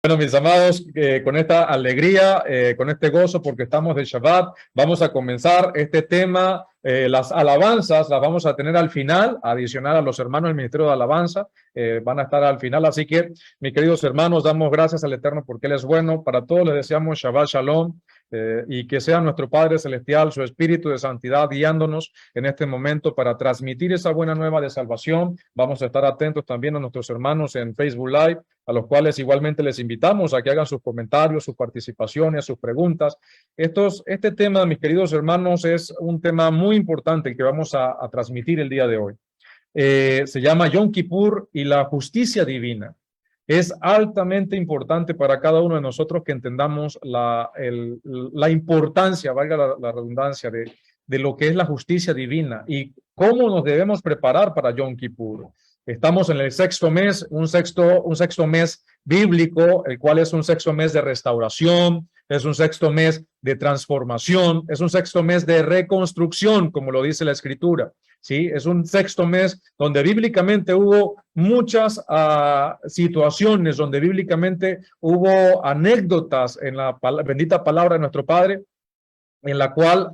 Bueno, mis amados, con esta alegría, con este gozo, porque estamos de Shabbat, vamos a comenzar este tema. Las alabanzas las vamos a tener al final, adicional a los hermanos del Ministerio de Alabanza, van a estar al final. Así que, mis queridos hermanos, damos gracias al Eterno porque Él es bueno. Para todos les deseamos Shabbat Shalom. Y que sea nuestro Padre Celestial, su Espíritu de Santidad, guiándonos en este momento para transmitir esa buena nueva de salvación. Vamos a estar atentos también a nuestros hermanos en Facebook Live, a los cuales igualmente les invitamos a que hagan sus comentarios, sus participaciones, sus preguntas. Este tema, mis queridos hermanos, es un tema muy importante el que vamos a transmitir el día de hoy. Se llama Yom Kippur y la justicia divina. Es altamente importante para cada uno de nosotros que entendamos la importancia, valga la redundancia, de lo que es la justicia divina y cómo nos debemos preparar para Yom Kippur. Estamos en el sexto mes, un sexto mes bíblico, el cual es un sexto mes de restauración, es un sexto mes de transformación, es un sexto mes de reconstrucción, como lo dice la Escritura. ¿Sí? Es un sexto mes donde bíblicamente hubo muchas situaciones, donde bíblicamente hubo anécdotas en la bendita palabra de nuestro Padre, en la cual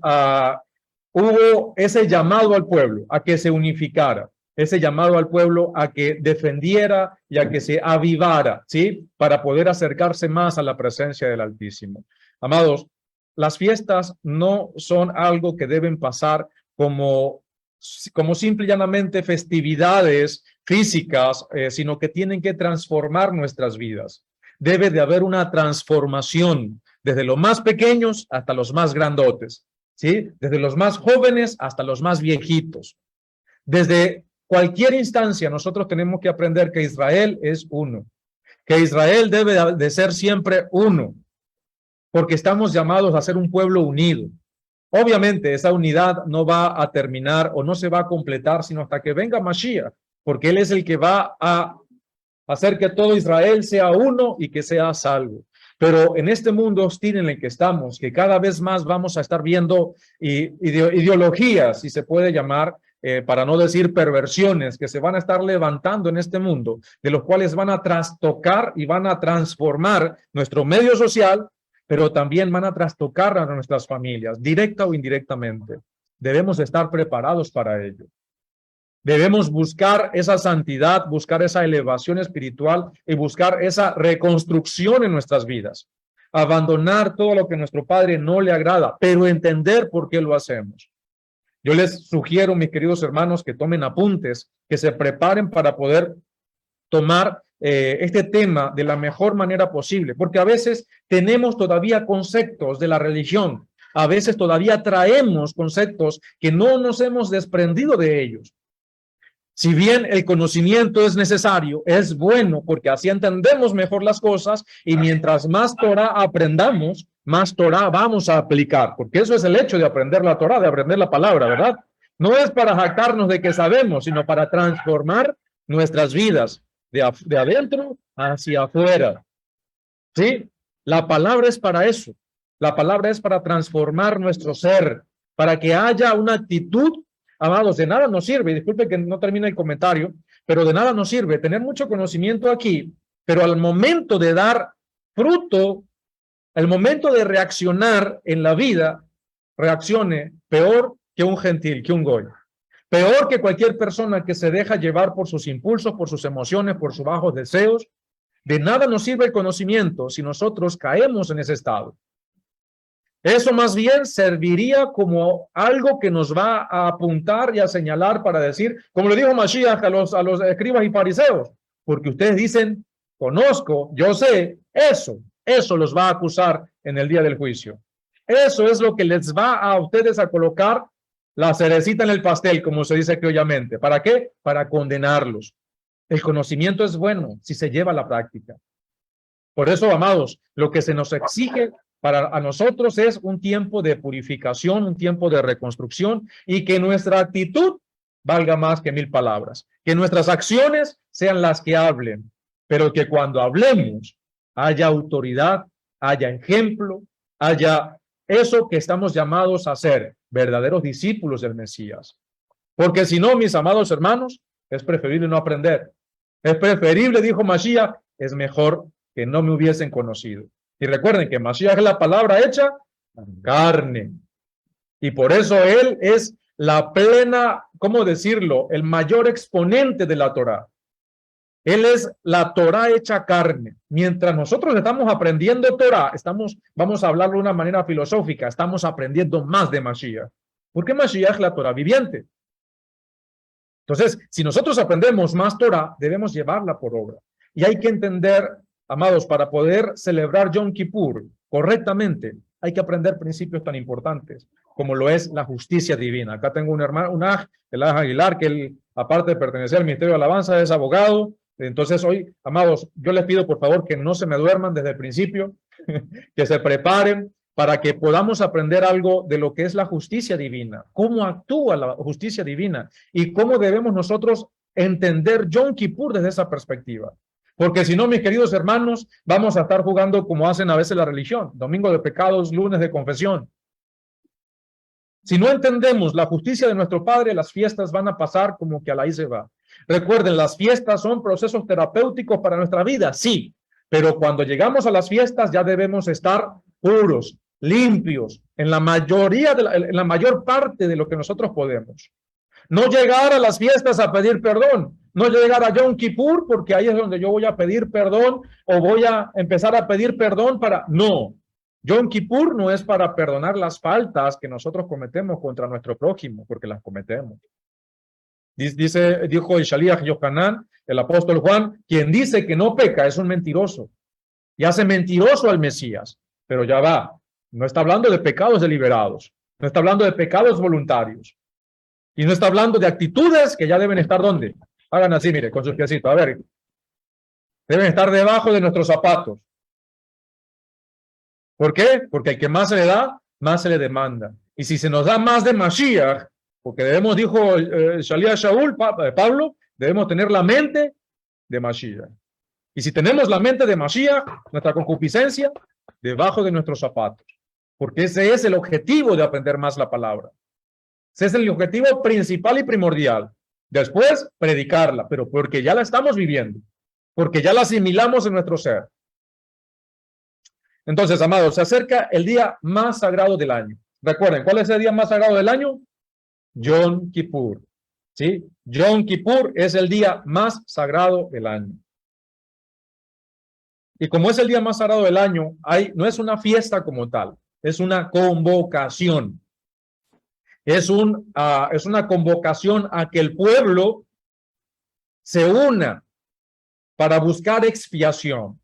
hubo ese llamado al pueblo a que se unificara, ese llamado al pueblo a que defendiera y a que se avivara, ¿sí? Para poder acercarse más a la presencia del Altísimo. Amados, las fiestas no son algo que deben pasar como simple y llanamente festividades físicas, sino que tienen que transformar nuestras vidas. Debe de haber una transformación desde los más pequeños hasta los más grandotes, ¿sí? Desde los más jóvenes hasta los más viejitos. Desde cualquier instancia nosotros tenemos que aprender que Israel es uno, que Israel debe de ser siempre uno, porque estamos llamados a ser un pueblo unido. Obviamente esa unidad no va a terminar o no se va a completar sino hasta que venga Mashiach, porque Él es el que va a hacer que todo Israel sea uno y que sea salvo. Pero en este mundo hostil en el que estamos, que cada vez más vamos a estar viendo ideologías, si se puede llamar, para no decir perversiones, que se van a estar levantando en este mundo, de los cuales van a trastocar y van a transformar nuestro medio social, pero también van a trastocar a nuestras familias, directa o indirectamente. Debemos estar preparados para ello. Debemos buscar esa santidad, buscar esa elevación espiritual y buscar esa reconstrucción en nuestras vidas. Abandonar todo lo que a nuestro Padre no le agrada, pero entender por qué lo hacemos. Yo les sugiero, mis queridos hermanos, que tomen apuntes, que se preparen para poder tomar este tema de la mejor manera posible, porque a veces tenemos todavía conceptos de la religión, a veces todavía traemos conceptos que no nos hemos desprendido de ellos. Si bien el conocimiento es necesario, es bueno, porque así entendemos mejor las cosas y mientras más Torah aprendamos, más Torah vamos a aplicar, porque eso es el hecho de aprender la Torah, de aprender la palabra, ¿verdad? No es para jactarnos de que sabemos, sino para transformar nuestras vidas de adentro hacia afuera. ¿Sí? La palabra es para eso. La palabra es para transformar nuestro ser, para que haya una actitud. Amados, de nada nos sirve, disculpe que no termine el comentario, pero de nada nos sirve tener mucho conocimiento aquí, pero al momento de dar fruto, al momento de reaccionar en la vida, reaccione peor que un gentil, que un goy. Peor que cualquier persona que se deja llevar por sus impulsos, por sus emociones, por sus bajos deseos. De nada nos sirve el conocimiento si nosotros caemos en ese estado. Eso más bien serviría como algo que nos va a apuntar y a señalar para decir, como le dijo Mashiach a los escribas y fariseos, porque ustedes dicen, conozco, yo sé, eso los va a acusar en el día del juicio. Eso es lo que les va a ustedes a colocar la cerecita en el pastel, como se dice criollamente. ¿Para qué? Para condenarlos. El conocimiento es bueno si se lleva a la práctica. Por eso, amados, lo que se nos exige para a nosotros es un tiempo de purificación, un tiempo de reconstrucción y que nuestra actitud valga más que 1000 palabras. Que nuestras acciones sean las que hablen, pero que cuando hablemos haya autoridad, haya ejemplo, haya eso que estamos llamados a ser, verdaderos discípulos del Mesías. Porque si no, mis amados hermanos, es preferible no aprender. Es preferible, dijo Mashiach, es mejor que no me hubiesen conocido. Y recuerden que Mashiach es la palabra hecha carne. Y por eso él es la plena, ¿cómo decirlo? El mayor exponente de la Torá. Él es la Torá hecha carne. Mientras nosotros estamos aprendiendo Torá, vamos a hablarlo de una manera filosófica, estamos aprendiendo más de Mashiach. Porque Mashiach es la Torá viviente. Entonces, si nosotros aprendemos más Torá, debemos llevarla por obra. Y hay que entender, amados, para poder celebrar Yom Kippur correctamente, hay que aprender principios tan importantes como lo es la justicia divina. Acá tengo un hermano, el Aj Aguilar, que él, aparte de pertenecer al Ministerio de Alabanza, es abogado. Entonces hoy, amados, yo les pido por favor que no se me duerman desde el principio, que se preparen para que podamos aprender algo de lo que es la justicia divina, cómo actúa la justicia divina y cómo debemos nosotros entender Yom Kippur desde esa perspectiva. Porque si no, mis queridos hermanos, vamos a estar jugando como hacen a veces la religión, domingo de pecados, lunes de confesión. Si no entendemos la justicia de nuestro Padre, las fiestas van a pasar como que a la ahí se va. Recuerden, las fiestas son procesos terapéuticos para nuestra vida, sí, pero cuando llegamos a las fiestas ya debemos estar puros, limpios, en la mayor parte de lo que nosotros podemos. No llegar a las fiestas a pedir perdón, no llegar a Yom Kippur porque ahí es donde yo voy a pedir perdón o voy a empezar a pedir perdón para... No, Yom Kippur no es para perdonar las faltas que nosotros cometemos contra nuestro prójimo, porque las cometemos. Dijo el Shaliach Yohanan, el apóstol Juan, quien dice que no peca es un mentiroso y hace mentiroso al Mesías, pero ya va, no está hablando de pecados deliberados, no está hablando de pecados voluntarios y no está hablando de actitudes que ya deben estar ¿dónde? Hagan así, mire, con sus piecitos, a ver, deben estar debajo de nuestros zapatos. ¿Por qué? Porque el que más se le da, más se le demanda. Y si se nos da más de Mashiach, porque debemos, dijo Shaliach Shaul, Pablo, debemos tener la mente de Mashiach. Y si tenemos la mente de Mashiach, nuestra concupiscencia, debajo de nuestros zapatos. Porque ese es el objetivo de aprender más la palabra. Ese es el objetivo principal y primordial. Después, predicarla, pero porque ya la estamos viviendo. Porque ya la asimilamos en nuestro ser. Entonces, amados, se acerca el día más sagrado del año. Recuerden, ¿cuál es el día más sagrado del año? Yom Kippur. ¿Sí? Yom Kippur es el día más sagrado del año. Y como es el día más sagrado del año, no es una fiesta como tal, es una convocación. Es una convocación a que el pueblo se una para buscar expiación.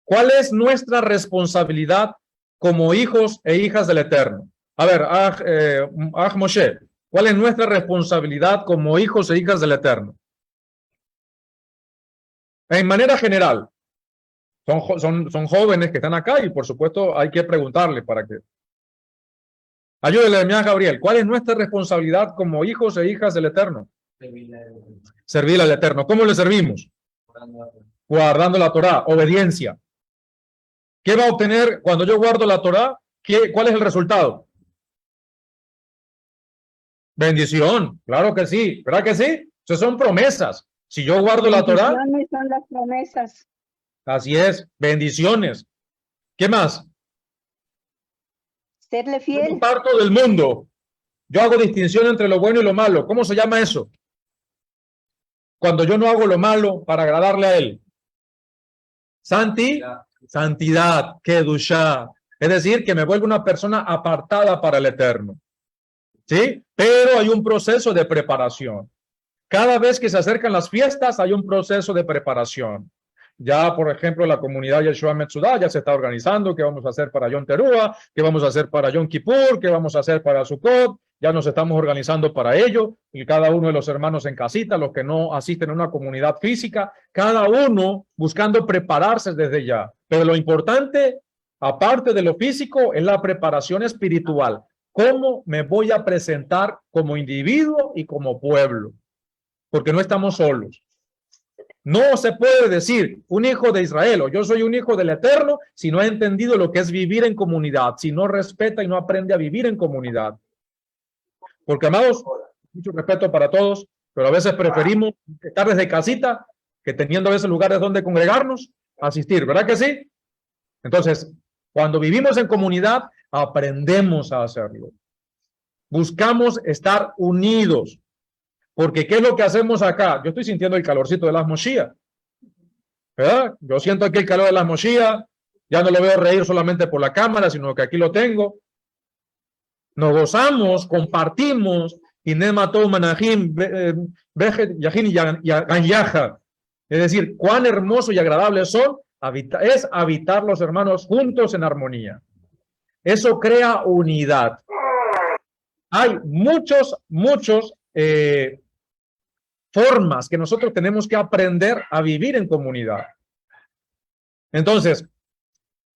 ¿Cuál es nuestra responsabilidad como hijos e hijas del Eterno? A ver, Moshe, ¿cuál es nuestra responsabilidad como hijos e hijas del Eterno? En manera general, son jóvenes que están acá y por supuesto hay que preguntarle para que. Ayúdele, mi Gabriel, ¿cuál es nuestra responsabilidad como hijos e hijas del Eterno? Servir al Eterno. ¿Cómo le servimos? Guardando la Torá, obediencia. ¿Qué va a obtener cuando yo guardo la Torá? ¿Cuál es el resultado? Bendición, claro que sí, ¿verdad que sí? Esas son promesas. Si yo guardo la Torá, son las promesas. Así es, bendiciones. ¿Qué más? Serle fiel. Yo parto del mundo. Yo hago distinción entre lo bueno y lo malo. ¿Cómo se llama eso? Cuando yo no hago lo malo para agradarle a él. Santidad, Kedushá. Es decir, que me vuelvo una persona apartada para el Eterno. ¿Sí? Pero hay un proceso de preparación. Cada vez que se acercan las fiestas, hay un proceso de preparación. Ya, por ejemplo, la comunidad Yeshua Metzudah ya se está organizando, qué vamos a hacer para Yom Teruah, qué vamos a hacer para Yom Kippur, qué vamos a hacer para Sukkot, ya nos estamos organizando para ello, y cada uno de los hermanos en casita, los que no asisten a una comunidad física, cada uno buscando prepararse desde ya. Pero lo importante, aparte de lo físico, es la preparación espiritual. ¿Cómo me voy a presentar como individuo y como pueblo? Porque no estamos solos. No se puede decir un hijo de Israel o yo soy un hijo del Eterno si no ha entendido lo que es vivir en comunidad, si no respeta y no aprende a vivir en comunidad. Porque, amados, mucho respeto para todos, pero a veces preferimos estar desde casita que teniendo a veces lugares donde congregarnos, asistir, ¿verdad que sí? Entonces, cuando vivimos en comunidad, aprendemos a hacerlo. Buscamos estar unidos, porque ¿qué es lo que hacemos acá? Yo estoy sintiendo el calorcito de las Moshiach, ¿verdad? Yo siento aquí el calor de las Moshiach, ya no lo veo reír solamente por la cámara, sino que aquí lo tengo. Nos gozamos, compartimos, es decir, cuán hermoso y agradable son, es habitar los hermanos juntos en armonía. Eso crea unidad. Hay muchos formas que nosotros tenemos que aprender a vivir en comunidad. Entonces,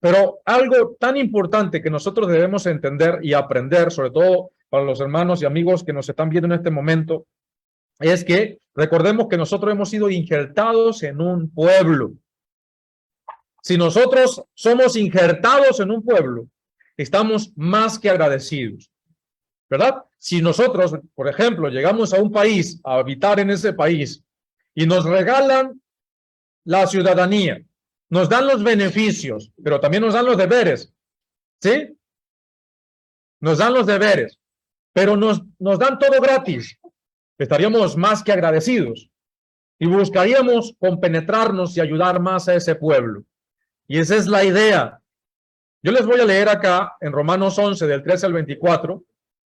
pero algo tan importante que nosotros debemos entender y aprender, sobre todo para los hermanos y amigos que nos están viendo en este momento, es que recordemos que nosotros hemos sido injertados en un pueblo. Si nosotros somos injertados en un pueblo, estamos más que agradecidos, ¿verdad? Si nosotros, por ejemplo, llegamos a un país, a habitar en ese país, y nos regalan la ciudadanía, nos dan los beneficios, pero también nos dan los deberes, ¿sí? Nos dan los deberes, pero nos dan todo gratis. Estaríamos más que agradecidos y buscaríamos compenetrarnos y ayudar más a ese pueblo. Y esa es la idea. Yo les voy a leer acá en Romanos 11, del 13 al 24.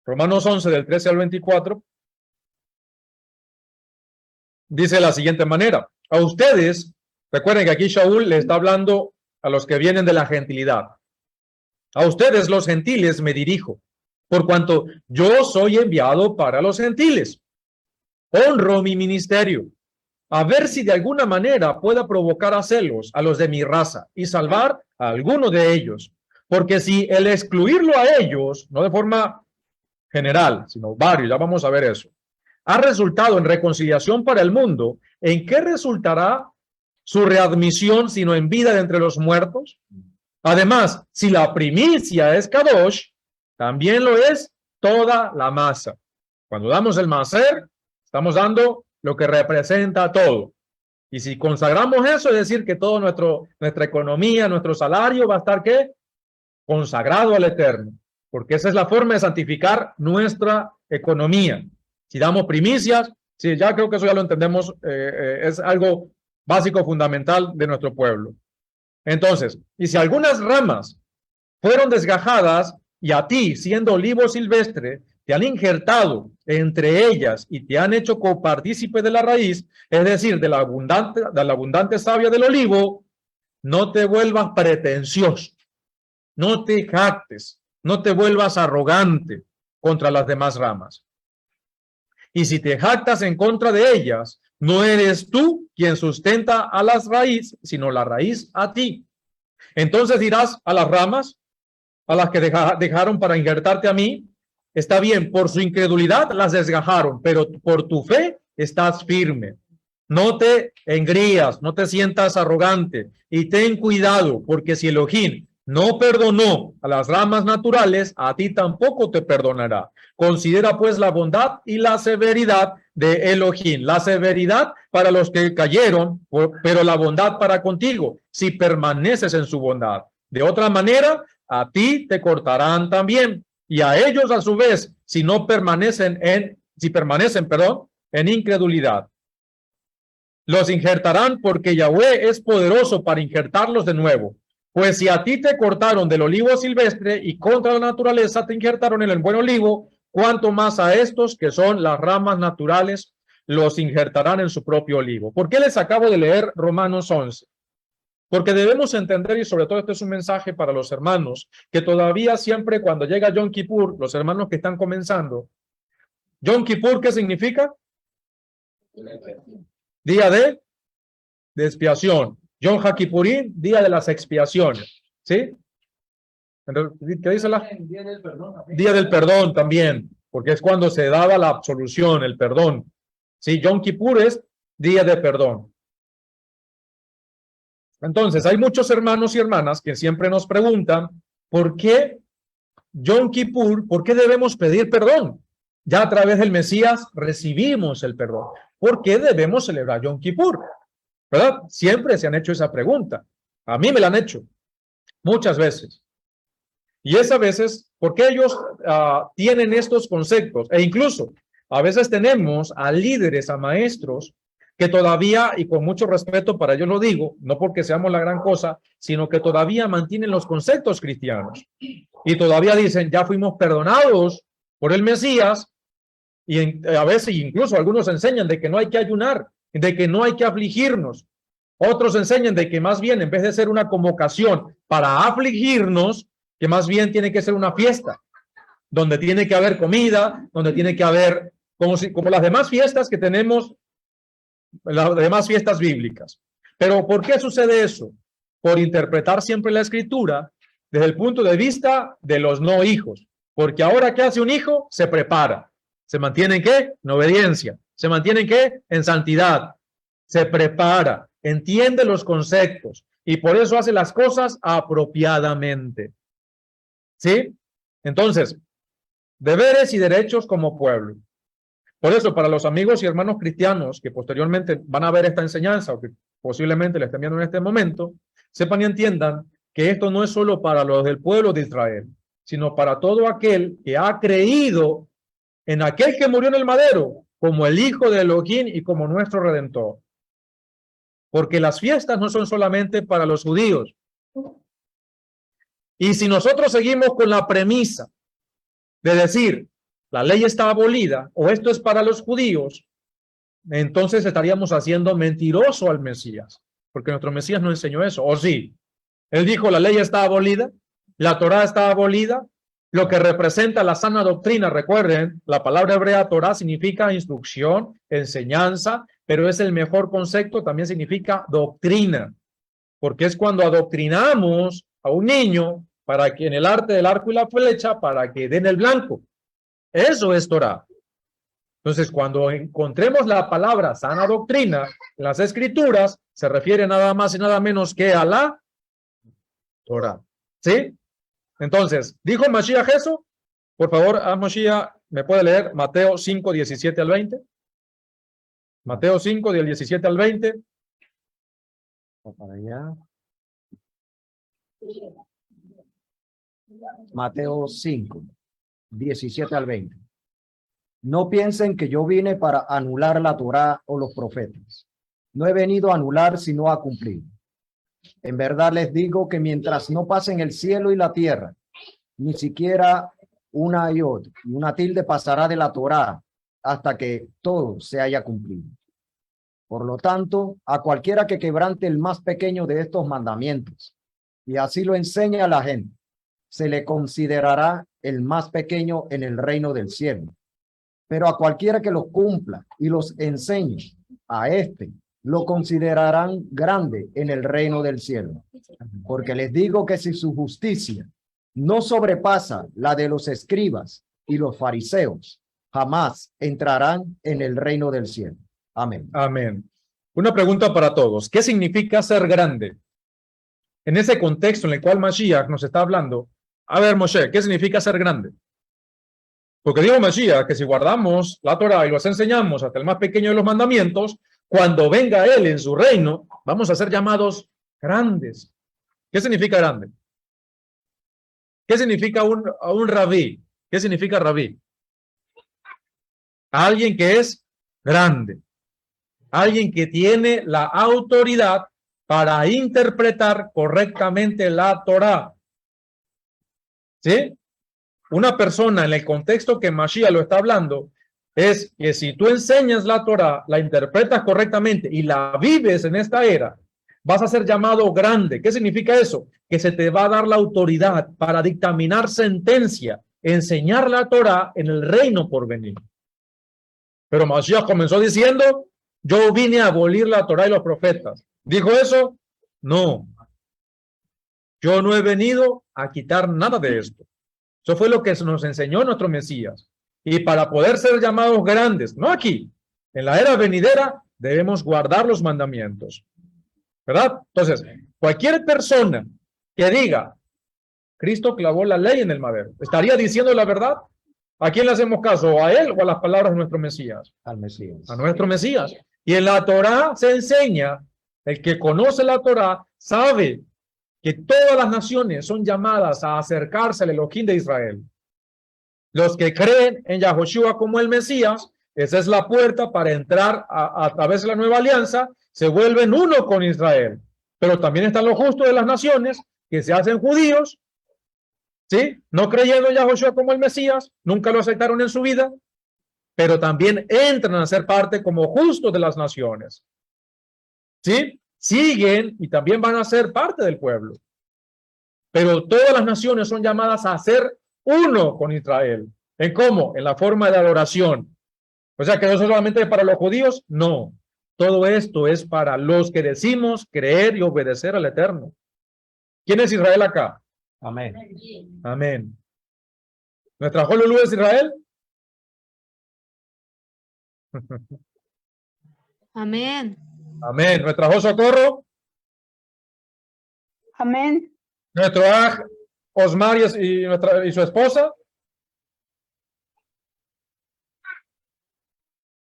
Romanos 11, del 13 al 24. Dice de la siguiente manera. A ustedes, recuerden que aquí Shaul le está hablando a los que vienen de la gentilidad. A ustedes, los gentiles, me dirijo, por cuanto yo soy enviado para los gentiles. Honro mi ministerio, a ver si de alguna manera pueda provocar a celos a los de mi raza y salvar a alguno de ellos. Porque si el excluirlo a ellos, no de forma general, sino varios, ya vamos a ver eso, ha resultado en reconciliación para el mundo, ¿en qué resultará su readmisión sino en vida de entre los muertos? Además, si la primicia es Kadosh, también lo es toda la masa. Cuando damos el maser, estamos dando lo que representa todo. Y si consagramos eso, es decir, que todo nuestra economía, nuestro salario va a estar, ¿qué? Consagrado al Eterno. Porque esa es la forma de santificar nuestra economía. Si damos primicias, sí, ya creo que eso ya lo entendemos, es algo básico, fundamental de nuestro pueblo. Entonces, y si algunas ramas fueron desgajadas y a ti, siendo olivo silvestre, te han injertado entre ellas y te han hecho copartícipe de la raíz, es decir, de la abundante savia del olivo, no te vuelvas pretencioso, no te jactes, no te vuelvas arrogante contra las demás ramas. Y si te jactas en contra de ellas, no eres tú quien sustenta a las raíces, sino la raíz a ti. Entonces dirás a las ramas, a las que dejaron para injertarte a mí, está bien, por su incredulidad las desgajaron, pero por tu fe estás firme. No te engrías, no te sientas arrogante y ten cuidado, porque si Elohim no perdonó a las ramas naturales, a ti tampoco te perdonará. Considera pues la bondad y la severidad de Elohim. La severidad para los que cayeron, pero la bondad para contigo, si permaneces en su bondad. De otra manera, a ti te cortarán también, y a ellos a su vez, si permanecen en incredulidad. Los injertarán porque Yahweh es poderoso para injertarlos de nuevo. Pues si a ti te cortaron del olivo silvestre y contra la naturaleza te injertaron en el buen olivo, cuanto más a estos que son las ramas naturales los injertarán en su propio olivo. ¿Por qué les acabo de leer Romanos 11? Porque debemos entender, y sobre todo este es un mensaje para los hermanos, que todavía siempre cuando llega Yom Kippur, los hermanos que están comenzando, Yom Kippur, ¿qué significa? Día de expiación. Yom HaKippurim, día de las expiaciones. ¿Sí? ¿Qué dice la? Día del perdón también. Día del perdón también, porque es cuando se daba la absolución, el perdón. Sí, Yom Kippur es día de perdón. Entonces, hay muchos hermanos y hermanas que siempre nos preguntan, ¿por qué Yom Kippur, por qué debemos pedir perdón? Ya a través del Mesías recibimos el perdón. ¿Por qué debemos celebrar Yom Kippur? ¿verdad? Siempre se han hecho esa pregunta. A mí me la han hecho muchas veces. Y es a veces porque ellos tienen estos conceptos. E incluso a veces tenemos a líderes, a maestros, que todavía, y con mucho respeto para ellos lo digo, no porque seamos la gran cosa, sino que todavía mantienen los conceptos cristianos. Y todavía dicen, ya fuimos perdonados por el Mesías, y a veces incluso algunos enseñan de que no hay que ayunar, de que no hay que afligirnos. Otros enseñan de que más bien, en vez de ser una convocación para afligirnos, que más bien tiene que ser una fiesta, donde tiene que haber comida, donde tiene que haber, como las demás fiestas que tenemos, las demás fiestas bíblicas. Pero ¿por qué sucede eso? Por interpretar siempre la escritura desde el punto de vista de los no hijos. Porque ahora, ¿qué hace un hijo? Se prepara. ¿Se mantiene en qué? En obediencia. ¿Se mantiene en qué? En santidad. Se prepara, entiende los conceptos y por eso hace las cosas apropiadamente. ¿Sí? Entonces, deberes y derechos como pueblo. Por eso, para los amigos y hermanos cristianos que posteriormente van a ver esta enseñanza o que posiblemente la estén viendo en este momento, sepan y entiendan que esto no es solo para los del pueblo de Israel, sino para todo aquel que ha creído en aquel que murió en el madero como el Hijo de Elohim y como nuestro Redentor. Porque las fiestas no son solamente para los judíos. Y si nosotros seguimos con la premisa de decir, la ley está abolida o esto es para los judíos, entonces estaríamos haciendo mentiroso al Mesías, porque nuestro Mesías no enseñó eso, ¿o sí? Él dijo, la ley está abolida, la Torá está abolida, lo que representa la sana doctrina, recuerden, la palabra hebrea Torá significa instrucción, enseñanza, pero es el mejor concepto, también significa doctrina, porque es cuando adoctrinamos a un niño para que en el arte del arco y la flecha, para que den el blanco. Eso es Torá. Entonces, cuando encontremos la palabra sana doctrina en las escrituras, se refiere nada más y nada menos que a la Torá. ¿Sí? Entonces, ¿dijo Mashiach eso? Por favor, Mashiach, ¿me puede leer Mateo 5, 17 al 20? Mateo 5, del 17 al 20. Para allá. Mateo 5, 17 al 20. No piensen que yo vine para anular la Torá o los profetas. No he venido a anular, sino a cumplir. En verdad les digo que mientras no pasen el cielo y la tierra, ni siquiera una iot y una tilde pasará de la Torá hasta que todo se haya cumplido. Por lo tanto, a cualquiera que quebrante el más pequeño de estos mandamientos, y así lo enseña a la gente, se le considerará el más pequeño en el reino del cielo. Pero a cualquiera que los cumpla y los enseñe, a este lo considerarán grande en el reino del cielo. Porque les digo que si su justicia no sobrepasa la de los escribas y los fariseos, jamás entrarán en el reino del cielo. Amén. Amén. Una pregunta para todos. ¿Qué significa ser grande? En ese contexto en el cual Mashiach nos está hablando, a ver, Moshe, ¿qué significa ser grande? Porque digo Mashiach que si guardamos la Torah y los enseñamos hasta el más pequeño de los mandamientos, cuando venga Él en su reino, vamos a ser llamados grandes. ¿Qué significa grande? ¿Qué significa un rabí? ¿Qué significa rabí? Alguien que es grande. Alguien que tiene la autoridad para interpretar correctamente la Torá. ¿Sí? Una persona en el contexto que Mashiach lo está hablando es que si tú enseñas la Torá, la interpretas correctamente y la vives en esta era, vas a ser llamado grande. ¿Qué significa eso? Que se te va a dar la autoridad para dictaminar sentencia, enseñar la Torá en el reino por venir. Pero Mashiach comenzó diciendo, yo vine a abolir la Torá y los profetas. ¿Dijo eso? No. Yo no he venido a quitar nada de esto. Eso fue lo que nos enseñó nuestro Mesías. Y para poder ser llamados grandes, no aquí, en la era venidera, debemos guardar los mandamientos. ¿Verdad? Entonces, cualquier persona que diga, Cristo clavó la ley en el madero, ¿estaría diciendo la verdad? ¿A quién le hacemos caso? ¿A él o a las palabras de nuestro Mesías? Al Mesías. A nuestro Mesías. Y en la Torá se enseña el que conoce la Torá, sabe que todas las naciones son llamadas a acercarse al Elohim de Israel. Los que creen en Yahoshua como el Mesías, esa es la puerta para entrar a través de la nueva alianza, se vuelven uno con Israel. Pero también están los justos de las naciones que se hacen judíos, ¿sí? No creyendo en Yahoshua como el Mesías, nunca lo aceptaron en su vida, pero también entran a ser parte como justos de las naciones, ¿sí? Siguen y también van a ser parte del pueblo. Pero todas las naciones son llamadas a ser uno con Israel. ¿En cómo? En la forma de adoración. O sea, que no es solamente para los judíos, no. Todo esto es para los que decimos creer y obedecer al Eterno. ¿Quién es Israel acá? Amén. Amén. ¿Nuestra Jolulú es Israel? Amén. Amén. ¿Nuestra Josocorro? Amén. ¿Nuestro Aj Osmar y su esposa?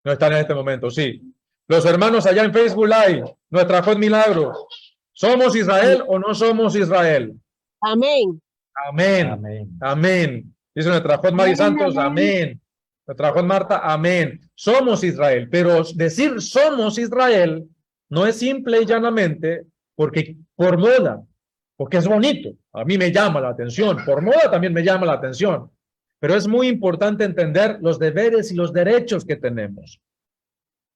No están en este momento, sí. Los hermanos allá en Facebook Live, nuestra Jod Milagro. ¿Somos Israel o no somos Israel? Amén. Amén. Amén. Amén. Dice nuestra Jod Mari Amén, Santos, amén. amén. Nuestra Jod Marta, amén. Somos Israel, pero decir somos Israel no es simple y llanamente porque por moda, porque es bonito. A mí me llama la atención. Por moda también me llama la atención. Pero es muy importante entender los deberes y los derechos que tenemos.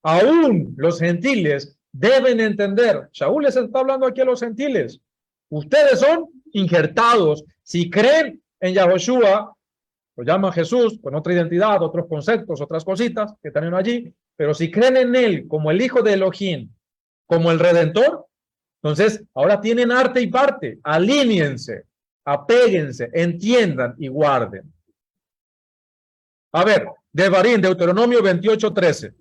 Aún los gentiles deben entender. Shaul les está hablando aquí a los gentiles. Ustedes son injertados. Si creen en Yahoshua, lo llaman Jesús con otra identidad, otros conceptos, otras cositas que están allí. Pero si creen en él como el hijo de Elohim, como el Redentor, entonces ahora tienen arte y parte. Alíñense, apéguense, entiendan y guarden. A ver, Devarim, Deuteronomio 28:13.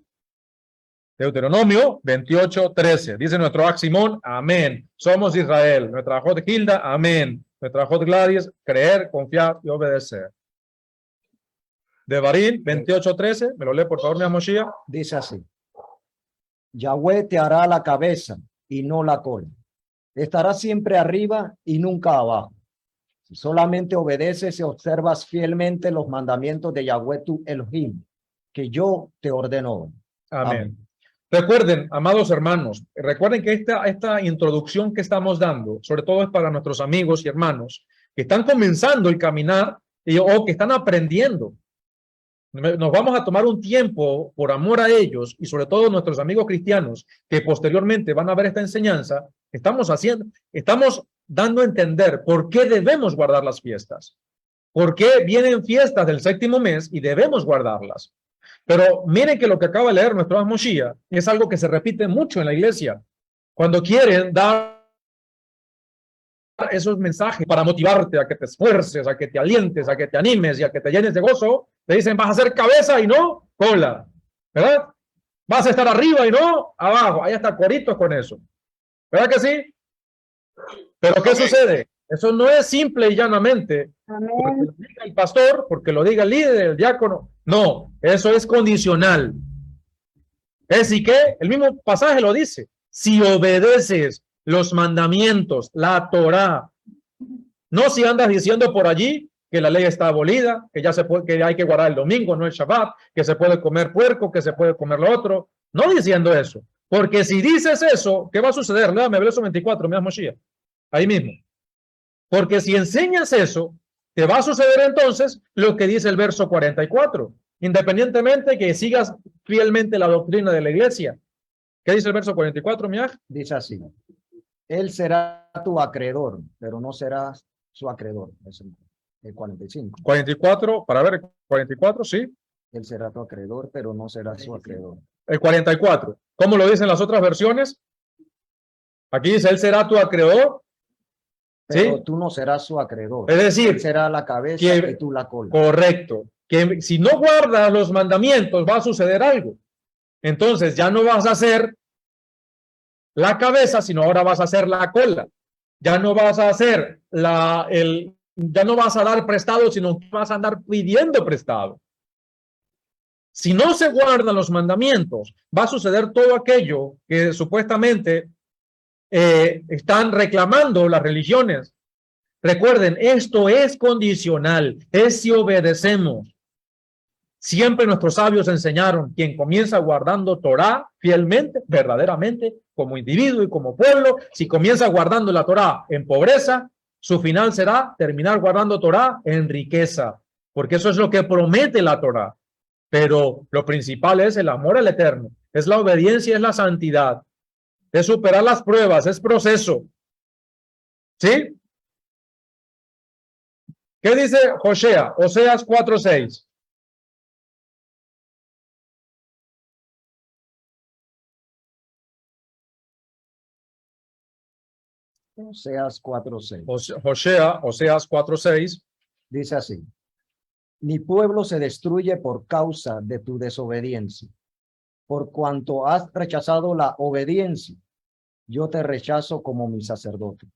Deuteronomio 28:13. Dice nuestro Aj Simón, amén. Somos Israel. Nuestra Jod Hilda, amén. Nuestra Jod Gladys, creer, confiar y obedecer. Devarim 28:13. Me lo lee por favor, mi Moshiach. Dice así: Yahweh te hará la cabeza y no la cola. Estará siempre arriba y nunca abajo. Si solamente obedeces y observas fielmente los mandamientos de Yahweh tu Elohim, que yo te ordeno hoy. Amén. Recuerden, amados hermanos, recuerden que esta introducción que estamos dando, sobre todo es para nuestros amigos y hermanos que están comenzando el caminar o que están aprendiendo. Nos vamos a tomar un tiempo por amor a ellos y sobre todo nuestros amigos cristianos que posteriormente van a ver esta enseñanza. Estamos dando a entender por qué debemos guardar las fiestas, por qué vienen fiestas del séptimo mes y debemos guardarlas. Pero miren que lo que acaba de leer nuestro Moshiach es algo que se repite mucho en la iglesia. Cuando quieren dar esos mensajes para motivarte a que te esfuerces, a que te alientes, a que te animes y a que te llenes de gozo, te dicen vas a ser cabeza y no cola, ¿verdad? Vas a estar arriba y no abajo. Ahí está coritos con eso. ¿Verdad que sí? Pero ¿qué sucede? Eso no es simple y llanamente porque Amén. lo diga el pastor, porque lo diga el líder, el diácono. No, eso es condicional. Es decir que el mismo pasaje lo dice. Si obedeces los mandamientos, la Torá, no si andas diciendo por allí que la ley está abolida, que ya se puede, que hay que guardar el domingo, no el Shabbat, que se puede comer puerco, que se puede comer lo otro. No diciendo eso. Porque si dices eso, ¿qué va a suceder? Léame verso 24, me Moshiach. Ahí mismo. Porque si enseñas eso, te va a suceder entonces lo que dice el verso 44, independientemente que sigas fielmente la doctrina de la iglesia. ¿Qué dice el verso 44, Miaj? Dice así: Él será tu acreedor, pero no serás su acreedor. Es el 45. 44, para ver, 44, sí. Él será tu acreedor, pero no será su acreedor. El 44. ¿Cómo lo dicen las otras versiones? Aquí dice, él será tu acreedor. Pero ¿Sí? tú no serás su acreedor. Es decir, Él será la cabeza que- y tú la cola. Correcto. Que si no guardas los mandamientos va a suceder algo. Entonces ya no vas a ser la cabeza, sino ahora vas a ser la cola. Ya no vas a hacer ya no vas a dar prestado, sino que vas a andar pidiendo prestado. Si no se guardan los mandamientos, va a suceder todo aquello que supuestamente están reclamando las religiones. Recuerden, esto es condicional, es si obedecemos. Siempre nuestros sabios enseñaron, quien comienza guardando Torá fielmente, verdaderamente, como individuo y como pueblo, si comienza guardando la Torá en pobreza, su final será terminar guardando Torá en riqueza, porque eso es lo que promete la Torá. Pero lo principal es el amor al Eterno, es la obediencia, es la santidad, es superar las pruebas, es proceso. ¿Sí? ¿Qué dice Oseas 4:6? Oseas 4:6. Oseas 4:6. Dice así: mi pueblo se destruye por causa de tu desobediencia. Por cuanto has rechazado la obediencia, yo te rechazo como mi sacerdote.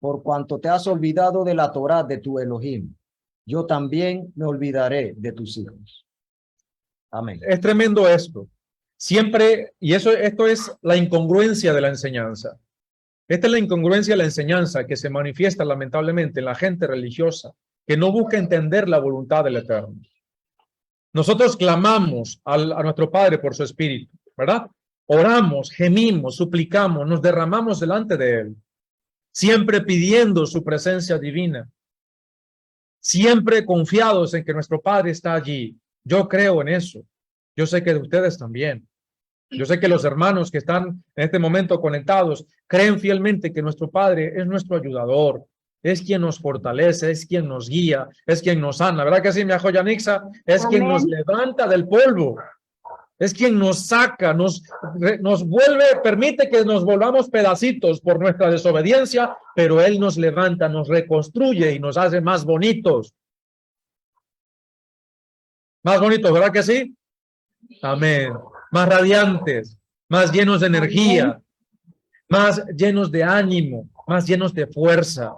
Por cuanto te has olvidado de la Torá de tu Elohim, yo también me olvidaré de tus hijos. Amén. Es tremendo esto. Siempre, y esto es la incongruencia de la enseñanza. Esta es la incongruencia de la enseñanza que se manifiesta lamentablemente en la gente religiosa, que no busca entender la voluntad del Eterno. Nosotros clamamos a nuestro Padre por su Espíritu, ¿verdad? Oramos, gemimos, suplicamos, nos derramamos delante de Él, siempre pidiendo su presencia divina, siempre confiados en que nuestro Padre está allí. Yo creo en eso. Yo sé que ustedes también. Yo sé que los hermanos que están en este momento conectados creen fielmente que nuestro Padre es nuestro ayudador, es quien nos fortalece, es quien nos guía, es quien nos sana. ¿Verdad que sí, mi hijo Yanixa? Es quien nos levanta del polvo, es quien nos saca, nos vuelve, permite que nos volvamos pedacitos por nuestra desobediencia, pero Él nos levanta, nos reconstruye y nos hace más bonitos. Más bonitos, ¿verdad que sí? Amén. Más radiantes, más llenos de energía, más llenos de ánimo, más llenos de fuerza.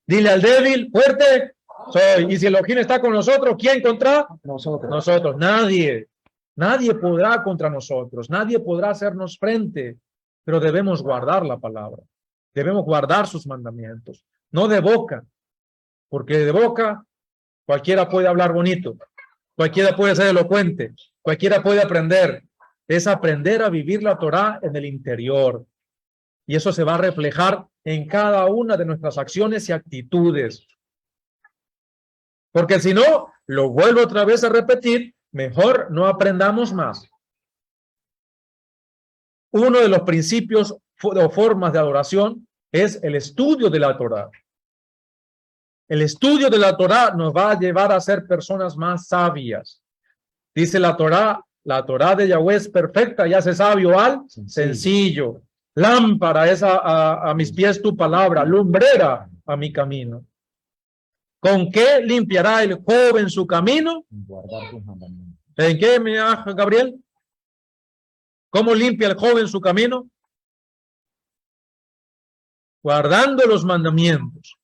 Dile al débil, fuerte soy. Y si Elohim está con nosotros, ¿quién contra? Nosotros. Nosotros. Nadie. Nadie podrá contra nosotros. Nadie podrá hacernos frente. Pero debemos guardar la palabra. Debemos guardar sus mandamientos. No de boca. Porque de boca cualquiera puede hablar bonito. Cualquiera puede ser elocuente. Cualquiera puede aprender. Es aprender a vivir la Torá en el interior. Y eso se va a reflejar en cada una de nuestras acciones y actitudes. Porque si no, lo vuelvo otra vez a repetir, mejor no aprendamos más. Uno de los principios o formas de adoración es el estudio de la Torá. El estudio de la Torá nos va a llevar a ser personas más sabias. Dice la Torá de Yahweh es perfecta y hace sabio al sencillo. Lámpara es a mis pies tu palabra, lumbrera a mi camino. ¿Con qué limpiará el joven su camino? Guardar tus mandamientos. ¿En qué, mi hijo Gabriel? ¿Cómo limpia el joven su camino? Guardando los mandamientos.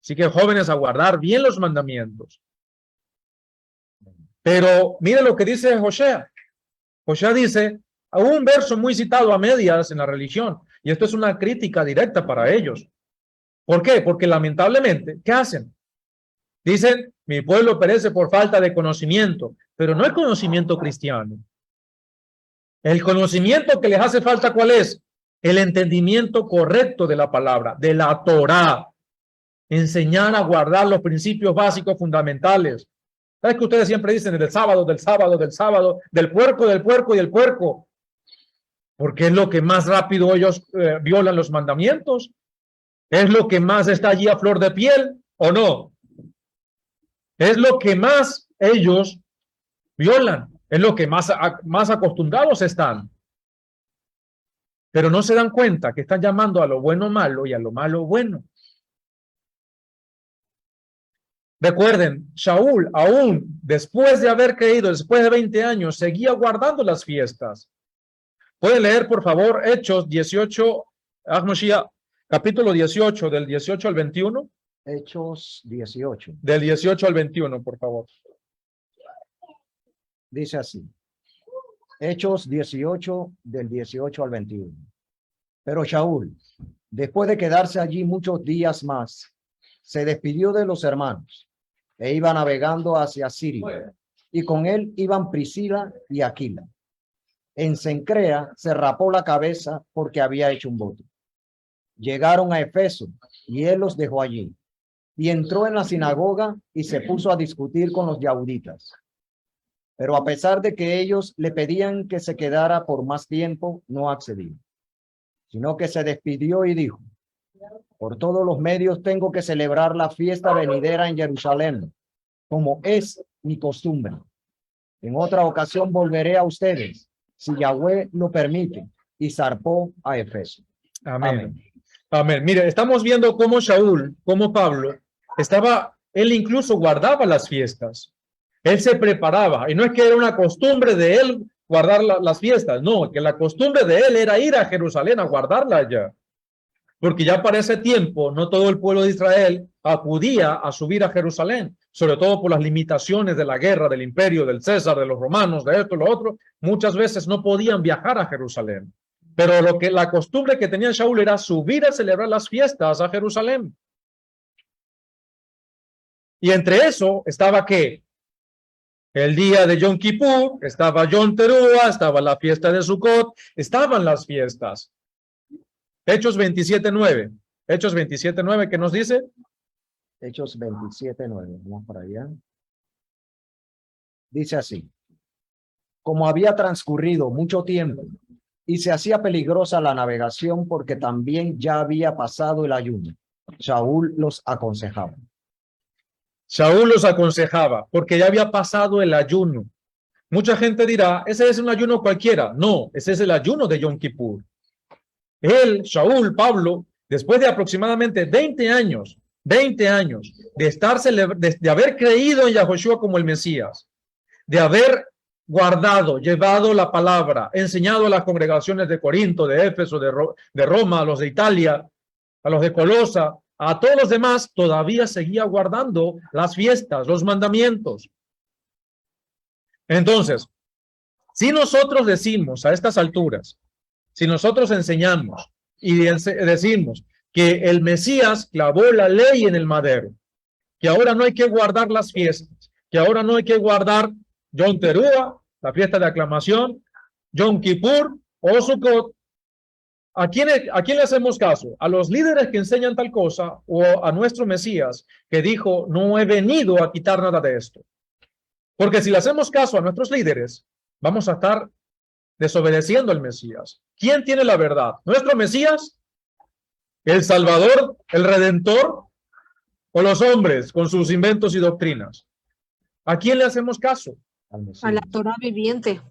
Así que jóvenes, a guardar bien los mandamientos. Pero mire lo que dice Josea. Josea dice, un verso muy citado a medias en la religión, y esto es una crítica directa para ellos. ¿Por qué? Porque lamentablemente, ¿qué hacen? Dicen, mi pueblo perece por falta de conocimiento, pero no el conocimiento cristiano. El conocimiento que les hace falta, ¿cuál es? El entendimiento correcto de la palabra, de la Torá. Enseñar a guardar los principios básicos fundamentales. ¿Sabes que ustedes siempre dicen del sábado, del sábado, del sábado, del puerco, del puerco y del puerco? Porque es lo que más rápido ellos violan los mandamientos. Es lo que más está allí a flor de piel, ¿o no? Es lo que más ellos violan. Es lo que más acostumbrados están. Pero no se dan cuenta que están llamando a lo bueno malo y a lo malo bueno. Recuerden, Shaul, aún después de haber creído, después de 20 años, seguía guardando las fiestas. Pueden leer, por favor, Hechos 18, capítulo 18, del 18 al 21. Hechos 18. Del 18 al 21, por favor. Dice así. Hechos 18, del 18 al 21. Pero Shaul, después de quedarse allí muchos días más, se despidió de los hermanos e iba navegando hacia Siria, y con él iban Priscila y Aquila. En Cencrea se rapó la cabeza porque había hecho un voto. Llegaron a Efeso y él los dejó allí, y entró en la sinagoga y se puso a discutir con los yauditas. Pero a pesar de que ellos le pedían que se quedara por más tiempo, no accedió, sino que se despidió y dijo: por todos los medios tengo que celebrar la fiesta venidera en Jerusalén, como es mi costumbre. En otra ocasión volveré a ustedes, si Yahweh lo permite. Y zarpó a Efeso. Amén. Amén. Mire, estamos viendo cómo Shaul, como Pablo, él incluso guardaba las fiestas. Él se preparaba, y no es que era una costumbre de él guardar las fiestas, no, que la costumbre de él era ir a Jerusalén a guardarla ya. Porque ya para ese tiempo no todo el pueblo de Israel acudía a subir a Jerusalén, sobre todo por las limitaciones de la guerra, del imperio, del César, de los romanos, de esto y lo otro. Muchas veces no podían viajar a Jerusalén. Pero la costumbre que tenía Shaul era subir a celebrar las fiestas a Jerusalén. Y entre eso estaba ¿qué? El día de Yom Kippur, estaba Yom Teruah, estaba la fiesta de Sukkot, estaban las fiestas. Hechos 27:9. Hechos 27:9, ¿qué nos dice? Hechos 27:9. Vamos para allá. Dice así: como había transcurrido mucho tiempo y se hacía peligrosa la navegación porque también ya había pasado el ayuno, Shaul los aconsejaba. Shaul los aconsejaba porque ya había pasado el ayuno. Mucha gente dirá, ese es un ayuno cualquiera. No, ese es el ayuno de Yom Kippur. Él, Shaul, Pablo, después de aproximadamente 20 años de haber creído en Yahoshua como el Mesías, de haber guardado, llevado la palabra, enseñado a las congregaciones de Corinto, de Éfeso, de Roma, a los de Italia, a los de Colosa, a todos los demás, todavía seguía guardando las fiestas, los mandamientos. Entonces, si nosotros decimos a estas alturas, si nosotros enseñamos y decimos que el Mesías clavó la ley en el madero, que ahora no hay que guardar las fiestas, que ahora no hay que guardar Yom Teruah, la fiesta de aclamación, Yom Kippur o Sukkot, ¿a quién le hacemos caso? ¿A los líderes que enseñan tal cosa o a nuestro Mesías que dijo, no he venido a quitar nada de esto? Porque si le hacemos caso a nuestros líderes, vamos a estar desobedeciendo al Mesías. ¿Quién tiene la verdad? ¿Nuestro Mesías? ¿El Salvador? ¿El Redentor? ¿O los hombres con sus inventos y doctrinas? ¿A quién le hacemos caso? A la Torá viviente.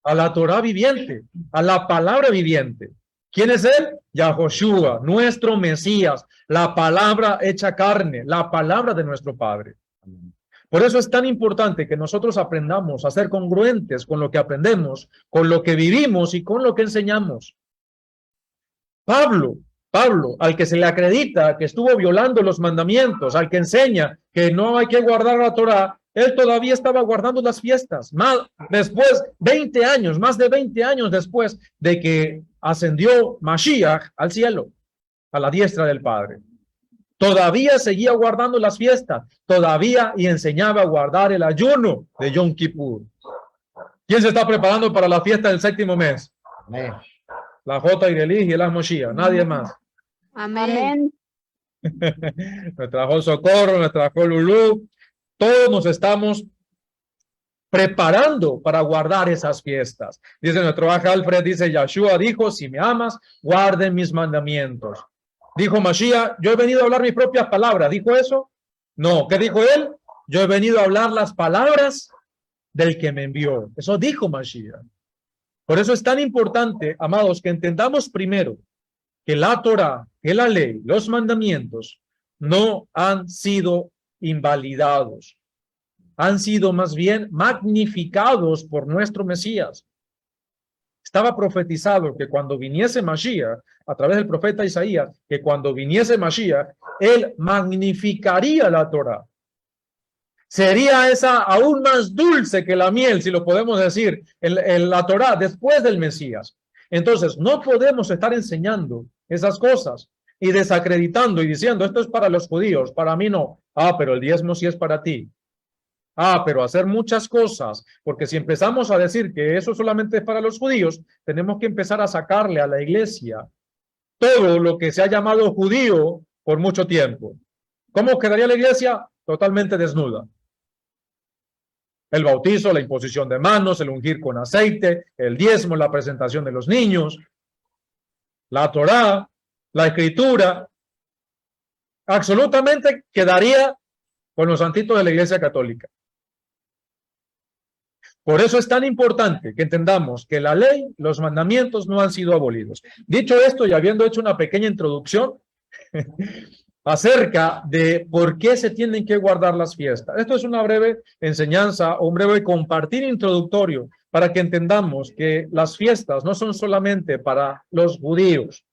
A la Torá viviente, a la palabra viviente. ¿Quién es él? Yahoshua, nuestro Mesías, la palabra hecha carne, la palabra de nuestro Padre. Por eso es tan importante que nosotros aprendamos a ser congruentes con lo que aprendemos, con lo que vivimos y con lo que enseñamos. Pablo, al que se le acredita que estuvo violando los mandamientos, al que enseña que no hay que guardar la Torá, él todavía estaba guardando las fiestas. Más después, 20 años, más de 20 años después de que ascendió Mashiach al cielo, a la diestra del Padre. Todavía seguía guardando las fiestas, todavía y enseñaba a guardar el ayuno de Yom Kippur. ¿Quién se está preparando para la fiesta del séptimo mes? Amén. La J. Irelich y el Moshiach, nadie más. Amén. Nuestra J. Socorro, nuestra J. Lulú, todos nos estamos preparando para guardar esas fiestas. Dice nuestro Aj Alfred, dice Yahshua dijo, si me amas, guarden mis mandamientos. Dijo Mashiach, yo he venido a hablar mis propias palabras. ¿Dijo eso? No. ¿Qué dijo él? Yo he venido a hablar las palabras del que me envió. Eso dijo Mashiach. Por eso es tan importante, amados, que entendamos primero que la Torah, que la ley, los mandamientos no han sido invalidados. Han sido más bien magnificados por nuestro Mesías. Estaba profetizado que cuando viniese Mashiach, a través del profeta Isaías, que cuando viniese Mashiach, él magnificaría la Torah. Sería esa aún más dulce que la miel, si lo podemos decir, en la Torah después del Mesías. Entonces, no podemos estar enseñando esas cosas y desacreditando y diciendo, esto es para los judíos, para mí no. Ah, pero el diezmo sí es para ti. Ah, pero hacer muchas cosas, porque si empezamos a decir que eso solamente es para los judíos, tenemos que empezar a sacarle a la iglesia todo lo que se ha llamado judío por mucho tiempo. ¿Cómo quedaría la iglesia? Totalmente desnuda. El bautizo, la imposición de manos, el ungir con aceite, el diezmo, la presentación de los niños, la Torá, la escritura, absolutamente quedaría con los santitos de la Iglesia Católica. Por eso es tan importante que entendamos que la ley, los mandamientos no han sido abolidos. Dicho esto y habiendo hecho una pequeña introducción acerca de por qué se tienen que guardar las fiestas. Esto es una breve enseñanza, un breve compartir introductorio para que entendamos que las fiestas no son solamente para los judíos,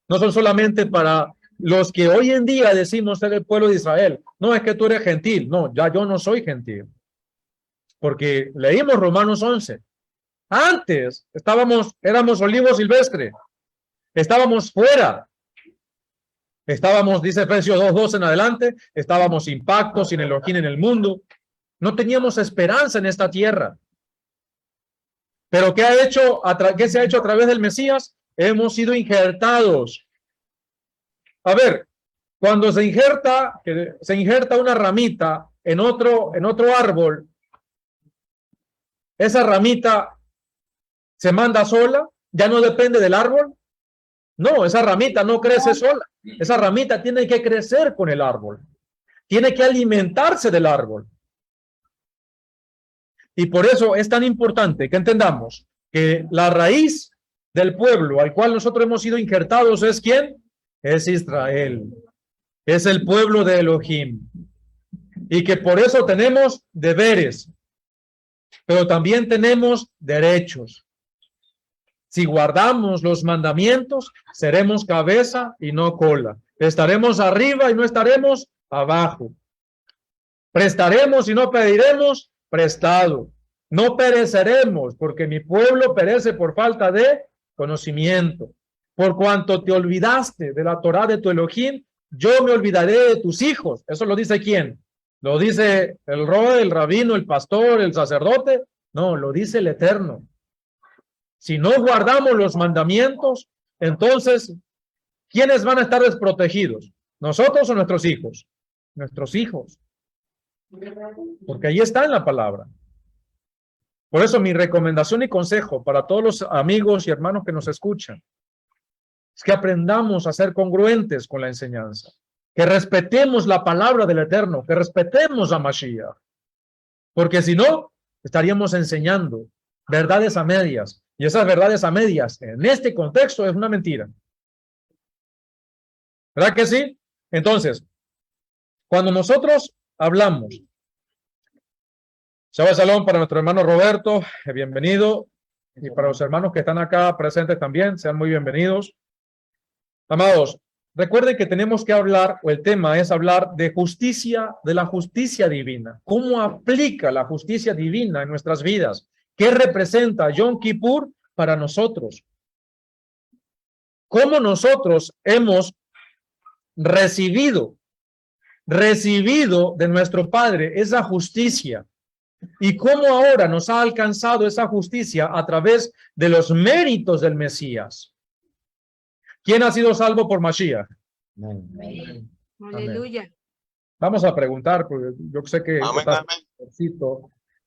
no son solamente para los que hoy en día decimos ser el pueblo de Israel. No es que tú eres gentil, no, ya yo no soy gentil. Porque leímos Romanos 11. Antes éramos olivo silvestre, estábamos fuera. Estábamos, dice Efesios 2:2 en adelante, estábamos sin pacto, sin Elohim en el mundo. No teníamos esperanza en esta tierra. Pero ¿qué se ha hecho a través del Mesías? Hemos sido injertados. A ver, cuando se injerta una ramita en otro árbol, esa ramita se manda sola, ya no depende del árbol. No, esa ramita no crece sola. Esa ramita tiene que crecer con el árbol. Tiene que alimentarse del árbol. Y por eso es tan importante que entendamos que la raíz del pueblo al cual nosotros hemos sido injertados es ¿quién? Es Israel. Es el pueblo de Elohim. Y que por eso tenemos deberes, pero también tenemos derechos. Si guardamos los mandamientos, seremos cabeza y no cola. Estaremos arriba y no estaremos abajo. Prestaremos y no pediremos prestado. No pereceremos, porque mi pueblo perece por falta de conocimiento. Por cuanto te olvidaste de la Torá de tu Elohim, yo me olvidaré de tus hijos. ¿Eso lo dice quién? ¿Lo dice el roe, el rabino, el pastor, el sacerdote? No, lo dice el Eterno. Si no guardamos los mandamientos, entonces, ¿quiénes van a estar desprotegidos? ¿Nosotros o nuestros hijos? Nuestros hijos. Porque ahí está en la palabra. Por eso mi recomendación y consejo para todos los amigos y hermanos que nos escuchan es que aprendamos a ser congruentes con la enseñanza, que respetemos la palabra del Eterno, que respetemos a Mashiach. Porque si no, estaríamos enseñando verdades a medias. Y esas verdades a medias, en este contexto, es una mentira. ¿Verdad que sí? Entonces, cuando nosotros hablamos, Shabbat Shalom para nuestro hermano Roberto, bienvenido. Y para los hermanos que están acá presentes también, sean muy bienvenidos. Amados, recuerden que tenemos que hablar, o el tema es hablar de justicia, de la justicia divina. ¿Cómo aplica la justicia divina en nuestras vidas? ¿Qué representa Yom Kippur para nosotros? ¿Cómo nosotros hemos recibido de nuestro Padre esa justicia? ¿Y cómo ahora nos ha alcanzado esa justicia a través de los méritos del Mesías? ¿Quién ha sido salvo por Mashiach? Amén. Aleluya. Vamos a preguntar, porque yo sé que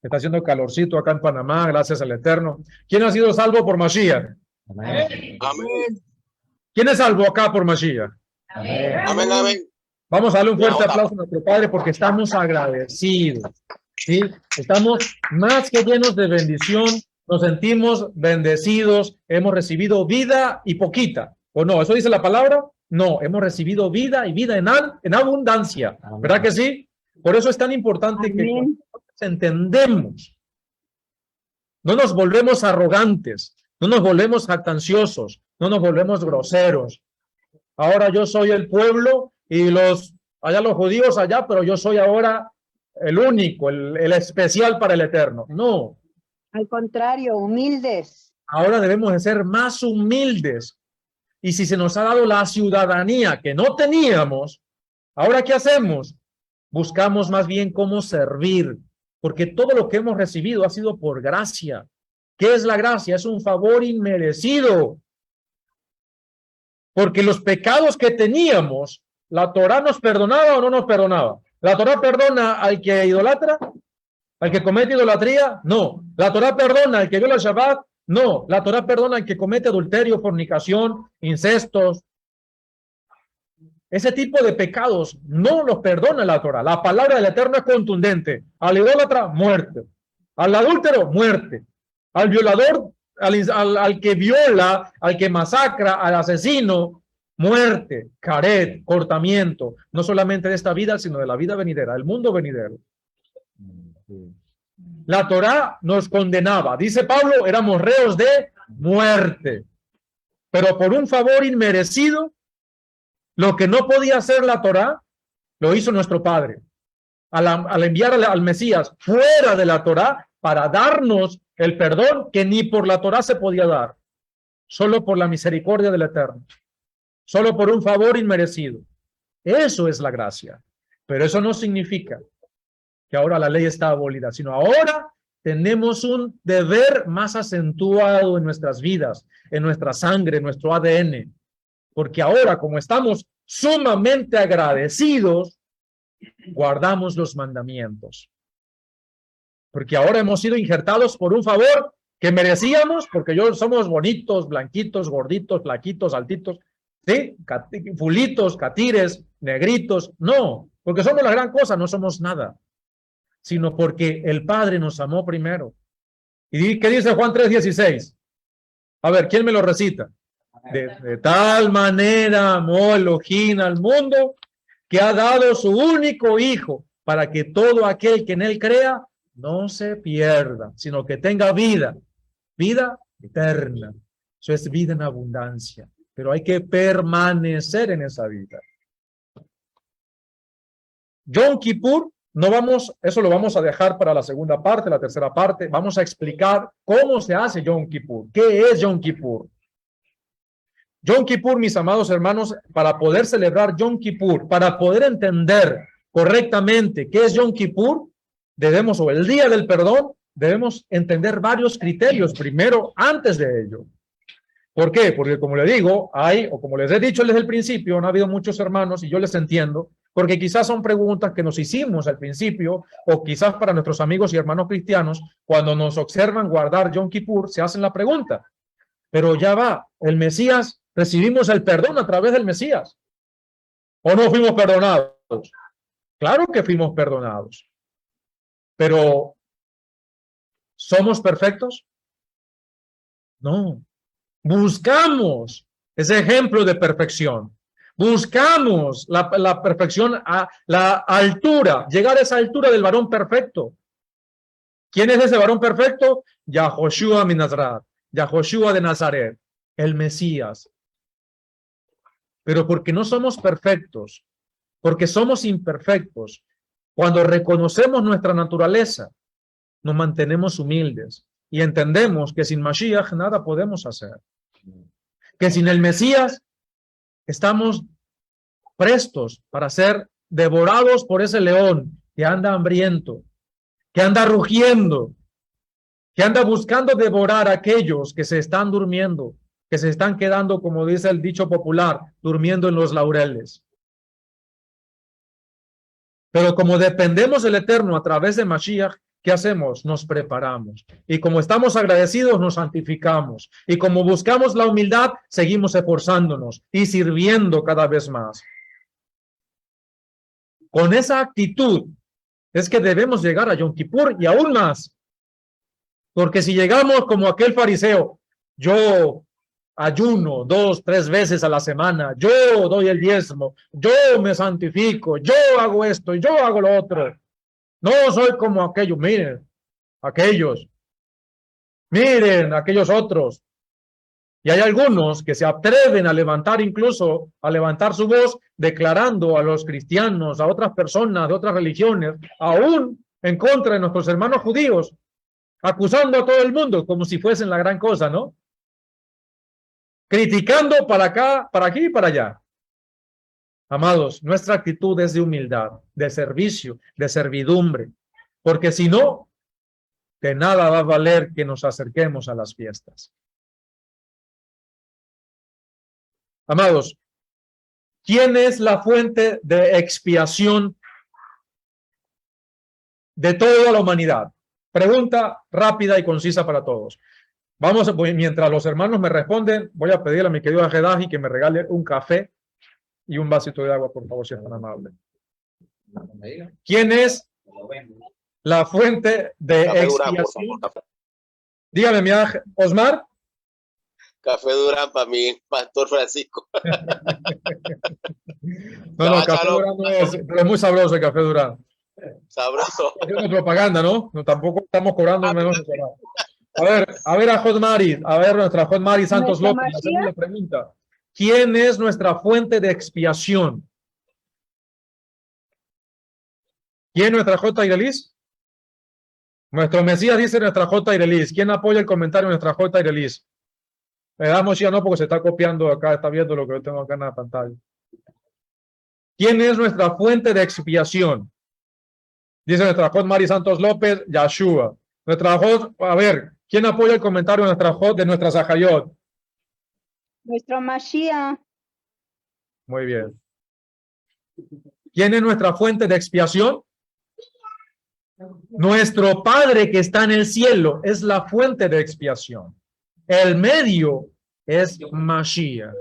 está haciendo calorcito acá en Panamá, gracias al Eterno. ¿Quién ha sido salvo por Mashiach? Amén. Amén. ¿Quién es salvo acá por Mashiach? Amén. Amén, amén. Vamos a darle un fuerte aplauso a nuestro Padre porque estamos agradecidos. ¿Sí? Estamos más que llenos de bendición, nos sentimos bendecidos, hemos recibido vida y poquita. ¿O no? ¿Eso dice la palabra? No, hemos recibido vida y vida en abundancia. ¿Verdad que sí? Por eso es tan importante que entendemos. No nos volvemos arrogantes, no nos volvemos jactanciosos, no nos volvemos groseros. Ahora yo soy el pueblo y allá los judíos allá, pero yo soy ahora el único, el especial para el Eterno. No. Al contrario, humildes. Ahora debemos de ser más humildes. Y si se nos ha dado la ciudadanía que no teníamos, ¿ahora qué hacemos? Buscamos más bien cómo servir, porque todo lo que hemos recibido ha sido por gracia. ¿Qué es la gracia? Es un favor inmerecido. Porque los pecados que teníamos, ¿la Torá nos perdonaba o no nos perdonaba? ¿La Torá perdona al que idolatra? ¿Al que comete idolatría? No. ¿La Torá perdona al que viola el Shabbat? No. ¿La Torá perdona al que comete adulterio, fornicación, incestos? Ese tipo de pecados no los perdona la Torá. La palabra del Eterno es contundente. Al idólatra, muerte. Al adúltero, muerte. Al violador, al que viola, al que masacra, al asesino, muerte, caret, cortamiento. No solamente de esta vida, sino de la vida venidera, del mundo venidero. La Torá nos condenaba. Dice Pablo, éramos reos de muerte. Pero por un favor inmerecido, lo que no podía hacer la Torá, lo hizo nuestro Padre. Al enviar al Mesías fuera de la Torá para darnos el perdón que ni por la Torá se podía dar. Solo por la misericordia del Eterno. Solo por un favor inmerecido. Eso es la gracia. Pero eso no significa que ahora la ley está abolida, sino ahora tenemos un deber más acentuado en nuestras vidas, en nuestra sangre, en nuestro ADN. Porque ahora, como estamos sumamente agradecidos, guardamos los mandamientos. Porque ahora hemos sido injertados por un favor que merecíamos, porque somos bonitos, blanquitos, gorditos, flaquitos, altitos, ¿sí? Fulitos, catires, negritos. No, porque somos la gran cosa, no somos nada. Sino porque el Padre nos amó primero. ¿Y qué dice Juan 3:16? A ver, ¿quién me lo recita? De tal manera amó Elohim al mundo que ha dado su único hijo para que todo aquel que en él crea no se pierda, sino que tenga vida eterna. Eso es vida en abundancia, pero hay que permanecer en esa vida. Yom Kippur, eso lo vamos a dejar para la segunda parte, la tercera parte. Vamos a explicar cómo se hace Yom Kippur. ¿Qué es Yom Kippur? Yom Kippur, mis amados hermanos, para poder celebrar Yom Kippur, para poder entender correctamente qué es Yom Kippur, o el día del perdón, debemos entender varios criterios primero antes de ello. ¿Por qué? Porque como le digo, como les he dicho desde el principio, han habido muchos hermanos y yo les entiendo, porque quizás son preguntas que nos hicimos al principio, o quizás para nuestros amigos y hermanos cristianos, cuando nos observan guardar Yom Kippur, se hacen la pregunta. Pero ya va, el Mesías, recibimos el perdón a través del Mesías. ¿O no fuimos perdonados? Claro que fuimos perdonados. Pero, ¿somos perfectos? No. Buscamos ese ejemplo de perfección. Buscamos la perfección a la altura, llegar a esa altura del varón perfecto. ¿Quién es ese varón perfecto? Yahoshua min Nazaret, Yahoshua de Nazaret, el Mesías. Pero porque no somos perfectos, porque somos imperfectos, cuando reconocemos nuestra naturaleza, nos mantenemos humildes y entendemos que sin Mashiach nada podemos hacer. Que sin el Mesías estamos prestos para ser devorados por ese león que anda hambriento, que anda rugiendo, que anda buscando devorar a aquellos que se están durmiendo, que se están quedando, como dice el dicho popular, durmiendo en los laureles. Pero como dependemos del Eterno a través de Mashiach, ¿qué hacemos? Nos preparamos. Y como estamos agradecidos, nos santificamos. Y como buscamos la humildad, seguimos esforzándonos y sirviendo cada vez más. Con esa actitud es que debemos llegar a Yom Kippur y aún más. Porque si llegamos como aquel fariseo, yo ayuno 2, 3 veces a la semana, yo doy el diezmo, yo me santifico, yo hago esto, yo hago lo otro. No soy como aquellos, miren aquellos otros. Y hay algunos que se atreven a levantar su voz, declarando a los cristianos, a otras personas de otras religiones, aún en contra de nuestros hermanos judíos, acusando a todo el mundo como si fuesen la gran cosa, ¿no? criticando para acá, para aquí y para allá. Amados, nuestra actitud es de humildad, de servicio, de servidumbre, porque si no, de nada va a valer que nos acerquemos a las fiestas. Amados, ¿quién es la fuente de expiación de toda la humanidad? Pregunta rápida y concisa para todos. Mientras los hermanos me responden, voy a pedirle a mi querido Ajedaji que me regale un café y un vasito de agua, por favor, si es tan amable. ¿Quién es la fuente de Café Durán, por expiación? favor, Dígame, mi Osmar. Café Durán para mi pastor Francisco. No, Café Durán no es, pero es muy sabroso el Café Durán. Sabroso. Es una propaganda, ¿no? No, tampoco estamos cobrando menos. A ver a Josmari, a ver nuestra Josmari Santos ¿Nuestra López, hacemos Mashiach? la pregunta. ¿Quién es nuestra fuente de expiación? ¿Quién es nuestra J. Irelis? Nuestro Mesías dice nuestra J. Irelis. ¿Quién apoya el comentario de nuestra J. Irelis? Le damos ya no porque se está copiando acá, está viendo lo que yo tengo acá en la pantalla. ¿Quién es nuestra fuente de expiación? Dice nuestra Josmari Santos López, Yahshua. Nuestra Jod, a ver, ¿quién apoya el comentario de nuestra Jod, de nuestra Zahayot? Nuestro Mashiach. Muy bien. ¿Quién es nuestra fuente de expiación? Nuestro Padre que está en el cielo es la fuente de expiación. El medio es Mashiach.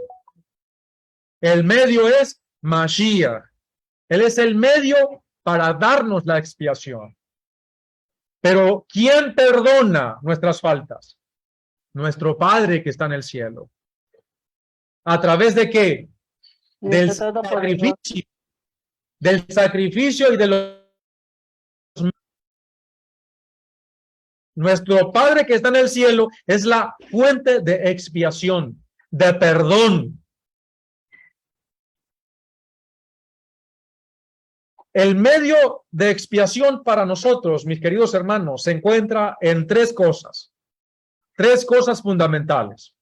El medio es Mashiach. Él es el medio para darnos la expiación. Pero ¿quién perdona nuestras faltas? Nuestro Padre que está en el cielo. ¿A través de qué? Del sacrificio. Del sacrificio y de los... Nuestro Padre que está en el cielo es la fuente de expiación, de perdón. El medio de expiación para nosotros, mis queridos hermanos, se encuentra en tres cosas fundamentales.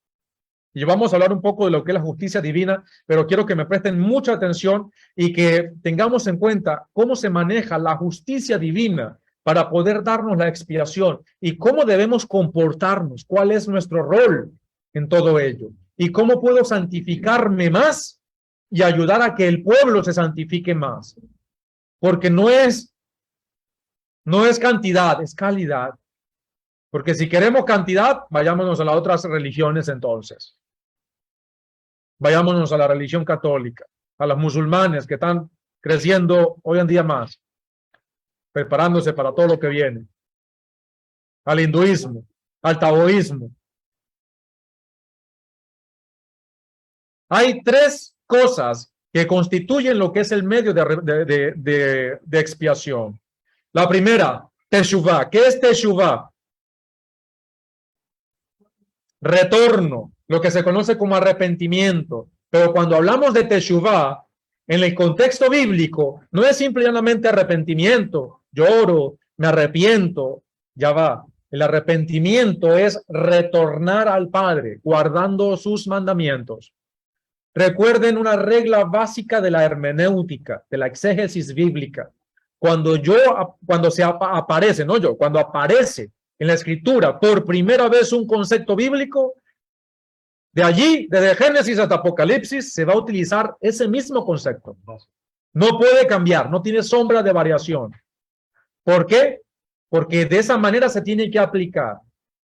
Y vamos a hablar un poco de lo que es la justicia divina, pero quiero que me presten mucha atención y que tengamos en cuenta cómo se maneja la justicia divina para poder darnos la expiación y cómo debemos comportarnos, cuál es nuestro rol en todo ello y cómo puedo santificarme más y ayudar a que el pueblo se santifique más. Porque no es cantidad, es calidad. Porque si queremos cantidad, vayámonos a las otras religiones entonces. Vayámonos a la religión católica, a los musulmanes que están creciendo hoy en día más, preparándose para todo lo que viene. Al hinduismo, al taoísmo. Hay tres cosas que constituyen lo que es el medio de expiación. La primera, teshuvá. ¿Qué es teshuvá? Retorno, lo que se conoce como arrepentimiento. Pero cuando hablamos de teshuvá, en el contexto bíblico, no es simplemente arrepentimiento. Lloro, me arrepiento, ya va. El arrepentimiento es retornar al Padre, guardando sus mandamientos. Recuerden una regla básica de la hermenéutica, de la exégesis bíblica. Cuando aparece en la escritura por primera vez un concepto bíblico, de allí, desde Génesis hasta Apocalipsis, se va a utilizar ese mismo concepto. No puede cambiar, no tiene sombra de variación. ¿Por qué? Porque de esa manera se tiene que aplicar.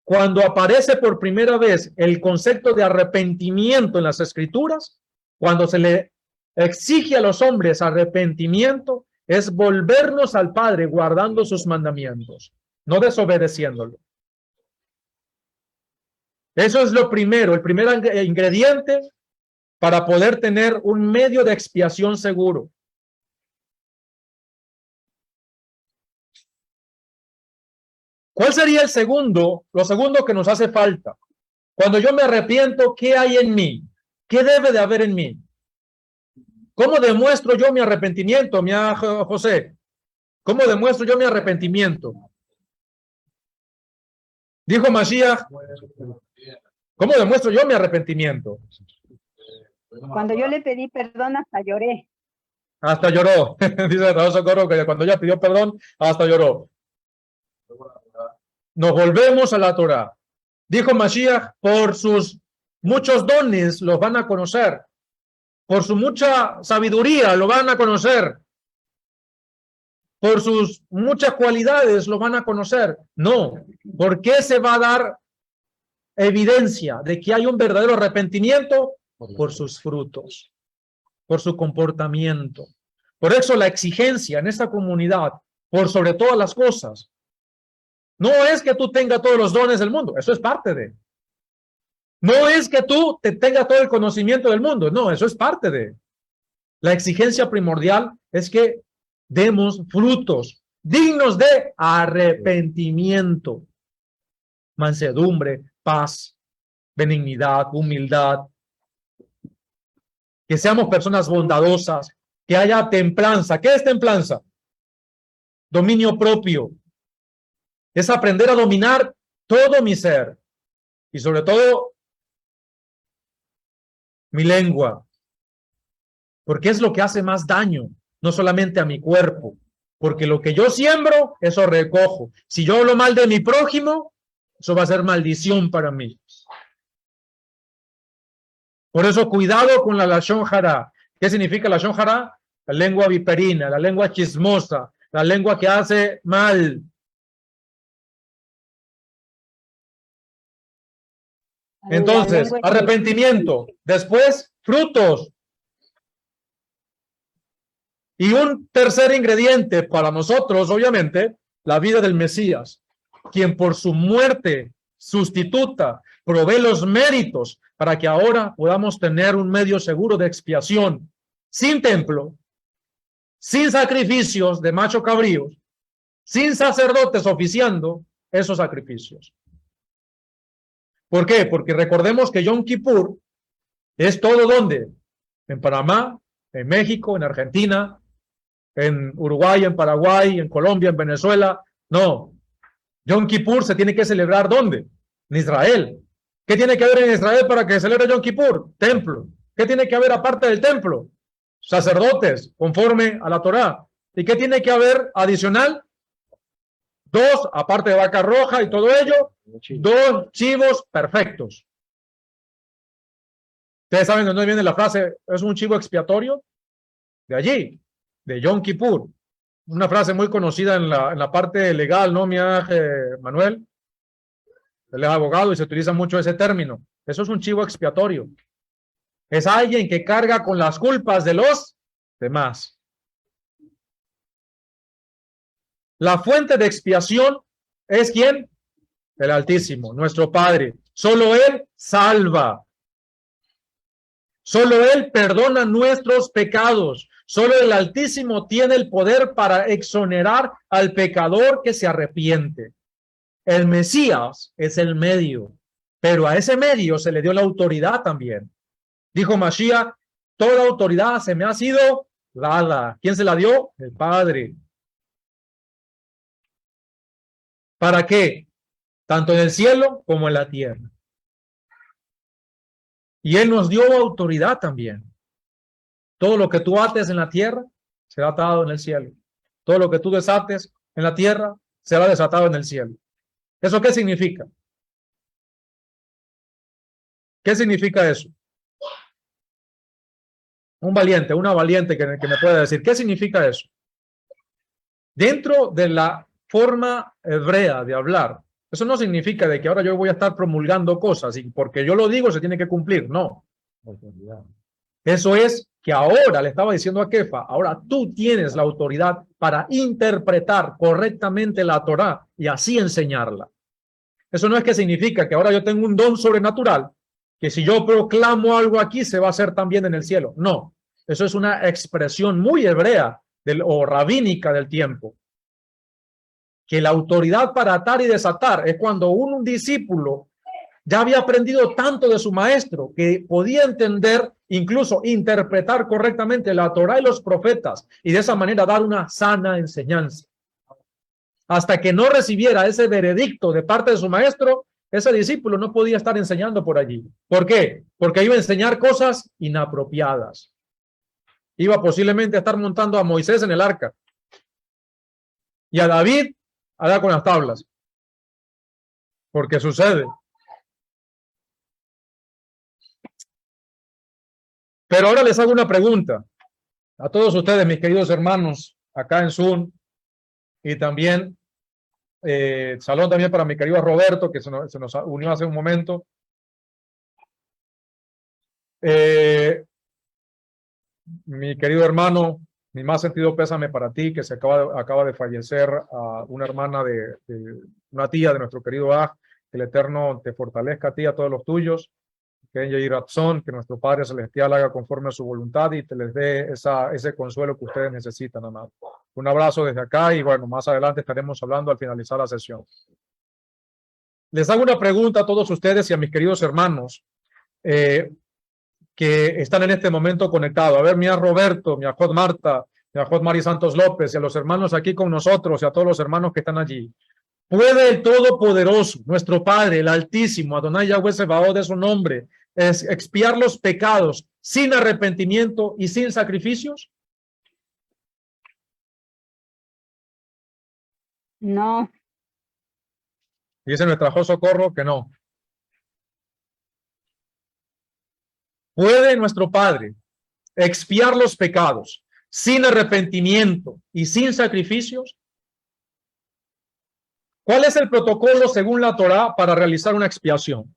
Cuando aparece por primera vez el concepto de arrepentimiento en las escrituras, cuando se le exige a los hombres arrepentimiento, es volvernos al Padre guardando sus mandamientos, no desobedeciéndolo. Eso es lo primero, el primer ingrediente para poder tener un medio de expiación seguro. ¿Cuál sería el segundo? Lo segundo que nos hace falta. Cuando yo me arrepiento, ¿qué hay en mí? ¿Qué debe de haber en mí? ¿Cómo demuestro yo mi arrepentimiento, mi José? ¿Cómo demuestro yo mi arrepentimiento? Dijo Mashiach, ¿Cómo demuestro yo mi arrepentimiento? Cuando yo le pedí perdón, hasta lloré. Hasta lloró. Dice Raúl Socorro que cuando ella pidió perdón, hasta lloró. Nos volvemos a la Torá. Dijo Mashiach, por sus muchos dones los van a conocer. Por su mucha sabiduría lo van a conocer. Por sus muchas cualidades lo van a conocer. No. ¿Por qué se va a dar evidencia de que hay un verdadero arrepentimiento? Por sus frutos, por su comportamiento. Por eso la exigencia en esta comunidad, por sobre todas las cosas, no es que tú tengas todos los dones del mundo, eso es parte de. No es que tú tengas todo el conocimiento del mundo, no, eso es parte de. La exigencia primordial es que demos frutos dignos de arrepentimiento, mansedumbre, paz, benignidad, humildad, que seamos personas bondadosas, que haya templanza. ¿Qué es templanza? Dominio propio. Es aprender a dominar todo mi ser y sobre todo mi lengua, porque es lo que hace más daño, no solamente a mi cuerpo, porque lo que yo siembro, eso recojo. Si yo hablo mal de mi prójimo, eso va a ser maldición para mí. Por eso, cuidado con la lashon hara. ¿Qué significa lashon hara? La lengua viperina, la lengua chismosa, la lengua que hace mal. Entonces, arrepentimiento. Después, frutos. Y un tercer ingrediente para nosotros, obviamente, la vida del Mesías, quien por su muerte sustituta provee los méritos para que ahora podamos tener un medio seguro de expiación, sin templo, sin sacrificios de macho cabríos, sin sacerdotes oficiando esos sacrificios. ¿Por qué? Porque recordemos que Yom Kippur es todo donde, en Panamá, en México, en Argentina, en Uruguay, en Paraguay, en Colombia, en Venezuela. No, Yom Kippur se tiene que celebrar ¿dónde? En Israel. ¿Qué tiene que haber en Israel para que se celebre Yom Kippur? Templo. ¿Qué tiene que haber aparte del templo? Sacerdotes, conforme a la Torá. ¿Y qué tiene que haber adicional? 2, aparte de vaca roja y todo ello, 2 chivos perfectos. ¿Ustedes saben de dónde viene la frase? ¿Es un chivo expiatorio? De allí, de Yom Kippur. Una frase muy conocida en la parte legal, ¿no, Manuel? Él es abogado y se utiliza mucho ese término. Eso es un chivo expiatorio. Es alguien que carga con las culpas de los demás. La fuente de expiación es ¿quién? El Altísimo, nuestro Padre. Solo Él salva. Solo Él perdona nuestros pecados. Solo el Altísimo tiene el poder para exonerar al pecador que se arrepiente. El Mesías es el medio, pero a ese medio se le dio la autoridad también. Dijo Mashiach, toda autoridad se me ha sido dada. ¿Quién se la dio? El Padre. ¿Para qué? Tanto en el cielo como en la tierra. Y Él nos dio autoridad también. Todo lo que tú ates en la tierra será atado en el cielo. Todo lo que tú desates en la tierra será desatado en el cielo. ¿Eso qué significa? ¿Qué significa eso? Un valiente, una valiente que me pueda decir, ¿qué significa eso? Dentro de la forma hebrea de hablar, eso no significa de que ahora yo voy a estar promulgando cosas y porque yo lo digo se tiene que cumplir, no. Eso es que ahora, le estaba diciendo a Kefa, ahora tú tienes la autoridad para interpretar correctamente la Torá y así enseñarla. Eso no es que significa que ahora yo tengo un don sobrenatural, que si yo proclamo algo aquí se va a hacer también en el cielo. No, eso es una expresión muy hebrea o rabínica del tiempo. Que la autoridad para atar y desatar es cuando un discípulo ya había aprendido tanto de su maestro que podía entender, incluso interpretar correctamente la Torá y los profetas y de esa manera dar una sana enseñanza. Hasta que no recibiera ese veredicto de parte de su maestro, ese discípulo no podía estar enseñando por allí. ¿Por qué? Porque iba a enseñar cosas inapropiadas. Iba posiblemente a estar montando a Moisés en el arca y a David allá con las tablas. Porque sucede. Pero ahora les hago una pregunta a todos ustedes, mis queridos hermanos, acá en Zoom, y también salón también para mi querido Roberto, que se nos unió hace un momento. Mi querido hermano, mi más sentido pésame para ti, que se acaba de fallecer a una hermana una tía de nuestro querido Aj, que el Eterno te fortalezca a ti y a todos los tuyos. Que nuestro Padre Celestial haga conforme a su voluntad y te les dé ese consuelo que ustedes necesitan, amado. Un abrazo desde acá y bueno, más adelante estaremos hablando al finalizar la sesión. Les hago una pregunta a todos ustedes y a mis queridos hermanos que están en este momento conectados. A ver, mi a Roberto, mi a Jod Marta, mi a Jod Mari Santos López y a los hermanos aquí con nosotros y a todos los hermanos que están allí. ¿Puede el Todopoderoso, nuestro Padre, el Altísimo, Adonai Yahweh Sebaot de su nombre, expiar los pecados sin arrepentimiento y sin sacrificios? No. Dice nuestra Jo Socorro que no. ¿Puede nuestro Padre expiar los pecados sin arrepentimiento y sin sacrificios? ¿Cuál es el protocolo según la Torá para realizar una expiación?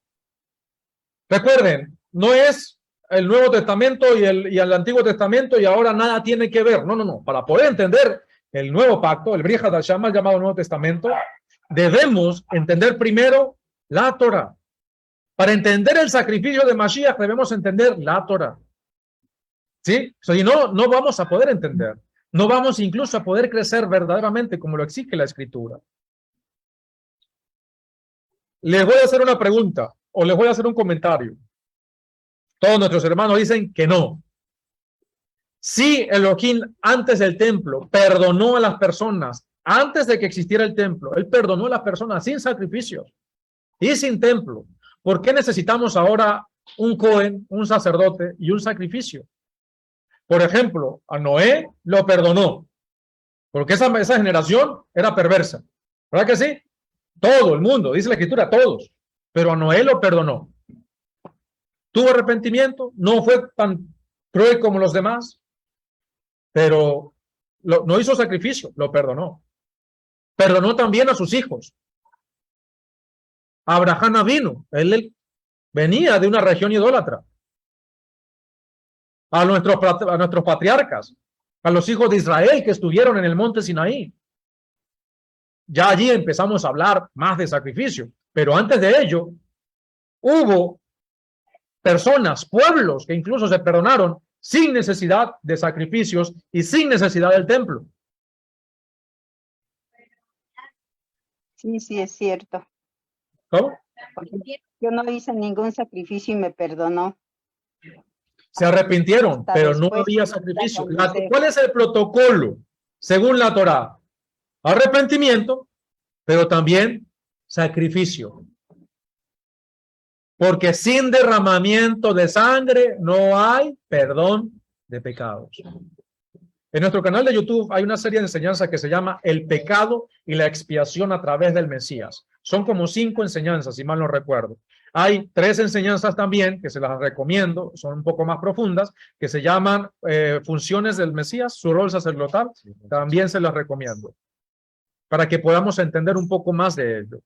Recuerden, no es el Nuevo Testamento y el Antiguo Testamento y ahora nada tiene que ver. No, no, no. Para poder entender el Nuevo Pacto, el Brit Hadashah llamado Nuevo Testamento, debemos entender primero la Torá. Para entender el sacrificio de Mashiach debemos entender la Torá. ¿Sí? Si no, no vamos a poder entender. No vamos incluso a poder crecer verdaderamente como lo exige la Escritura. Les voy a hacer una pregunta o les voy a hacer un comentario. Todos nuestros hermanos dicen que no. Si Elohim antes del templo perdonó a las personas, antes de que existiera el templo, él perdonó a las personas sin sacrificios y sin templo. ¿Por qué necesitamos ahora un Cohen, un sacerdote y un sacrificio? Por ejemplo, a Noé lo perdonó, porque esa generación era perversa. ¿Verdad que sí? Todo el mundo, dice la Escritura, todos. Pero a Noé lo perdonó. Tuvo arrepentimiento, no fue tan cruel como los demás, pero no hizo sacrificio, lo perdonó. Perdonó también a sus hijos. Abraham vino, él venía de una región idólatra. A nuestros patriarcas, a los hijos de Israel que estuvieron en el monte Sinaí. Ya allí empezamos a hablar más de sacrificio, pero antes de ello hubo personas, pueblos que incluso se perdonaron sin necesidad de sacrificios y sin necesidad del templo. Sí, sí, es cierto. ¿Cómo? Porque yo no hice ningún sacrificio y me perdonó. Se arrepintieron, Hasta pero no después había de sacrificio. fallecer. ¿Cuál es el protocolo según la Torá? Arrepentimiento, pero también sacrificio. Porque sin derramamiento de sangre no hay perdón de pecados. En nuestro canal de YouTube hay una serie de enseñanzas que se llama El pecado y la expiación a través del Mesías. Son como 5 enseñanzas, si mal no recuerdo. Hay 3 enseñanzas también que se las recomiendo, son un poco más profundas, que se llaman Funciones del Mesías, su rol sacerdotal. También se las recomiendo, para que podamos entender un poco más de ello.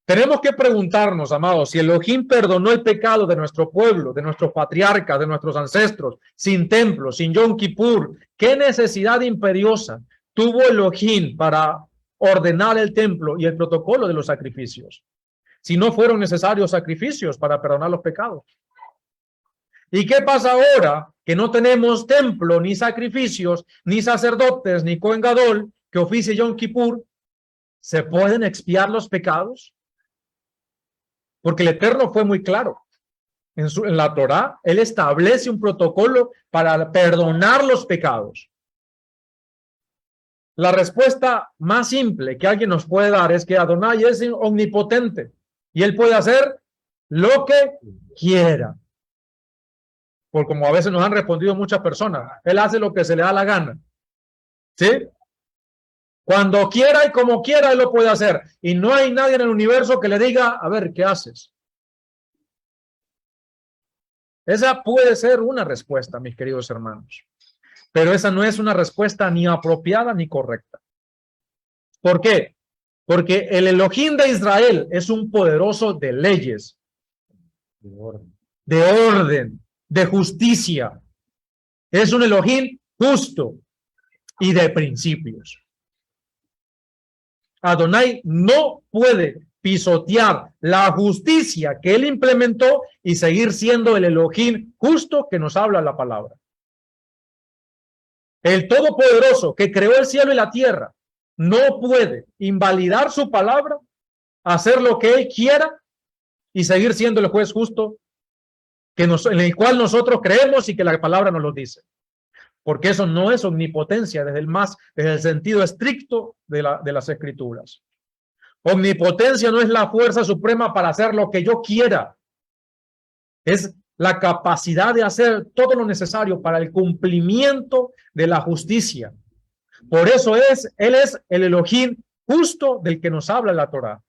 Tenemos que preguntarnos, amados, si Elohim perdonó el pecado de nuestro pueblo, de nuestros patriarcas, de nuestros ancestros, sin templo, sin Yom Kippur, ¿qué necesidad imperiosa tuvo Elohim para ordenar el templo y el protocolo de los sacrificios? Si no fueron necesarios sacrificios para perdonar los pecados. ¿Y qué pasa ahora que no tenemos templo, ni sacrificios, ni sacerdotes, ni Cohen Gadol que oficie Yom Kippur? ¿Se pueden expiar los pecados? Porque el Eterno fue muy claro. En la Torá, Él establece un protocolo para perdonar los pecados. La respuesta más simple que alguien nos puede dar es que Adonai es omnipotente y él puede hacer lo que quiera. Por como a veces nos han respondido muchas personas, él hace lo que se le da la gana. ¿Sí? Cuando quiera y como quiera, él lo puede hacer. Y no hay nadie en el universo que le diga, a ver, ¿qué haces? Esa puede ser una respuesta, mis queridos hermanos. Pero esa no es una respuesta ni apropiada ni correcta. ¿Por qué? Porque el Elohim de Israel es un poderoso de leyes, de orden, de justicia. Es un Elohim justo y de principios. Adonai no puede pisotear la justicia que él implementó y seguir siendo el Elohim justo que nos habla la palabra. El Todopoderoso que creó el cielo y la tierra no puede invalidar su palabra, hacer lo que él quiera y seguir siendo el juez justo en el cual nosotros creemos y que la palabra nos lo dice. Porque eso no es omnipotencia desde el sentido estricto de las escrituras. Omnipotencia no es la fuerza suprema para hacer lo que yo quiera. Es la capacidad de hacer todo lo necesario para el cumplimiento de la justicia. Por eso él es el Elohim justo del que nos habla la Torá.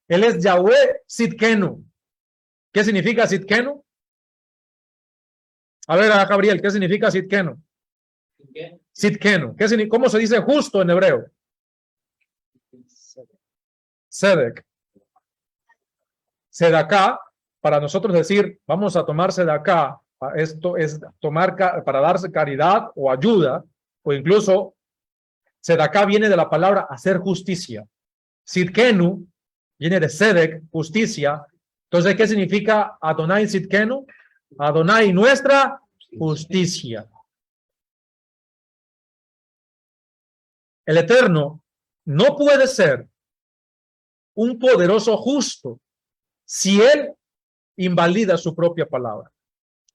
Él es Yahweh Sidkenu. ¿Qué significa Sidkenu? A ver, Gabriel, ¿qué significa Sidkenu? Sidkenu. ¿Cómo se dice justo en hebreo? Sedek. Sedaká, para nosotros decir, vamos a tomar sedaká, esto es tomar para darse caridad o ayuda, o incluso sedaká viene de la palabra hacer justicia. Sidkenu viene de sedek, justicia. Entonces, ¿qué significa Adonai Sidkenu? Adonai, nuestra justicia. El Eterno no puede ser un poderoso justo si él invalida su propia palabra,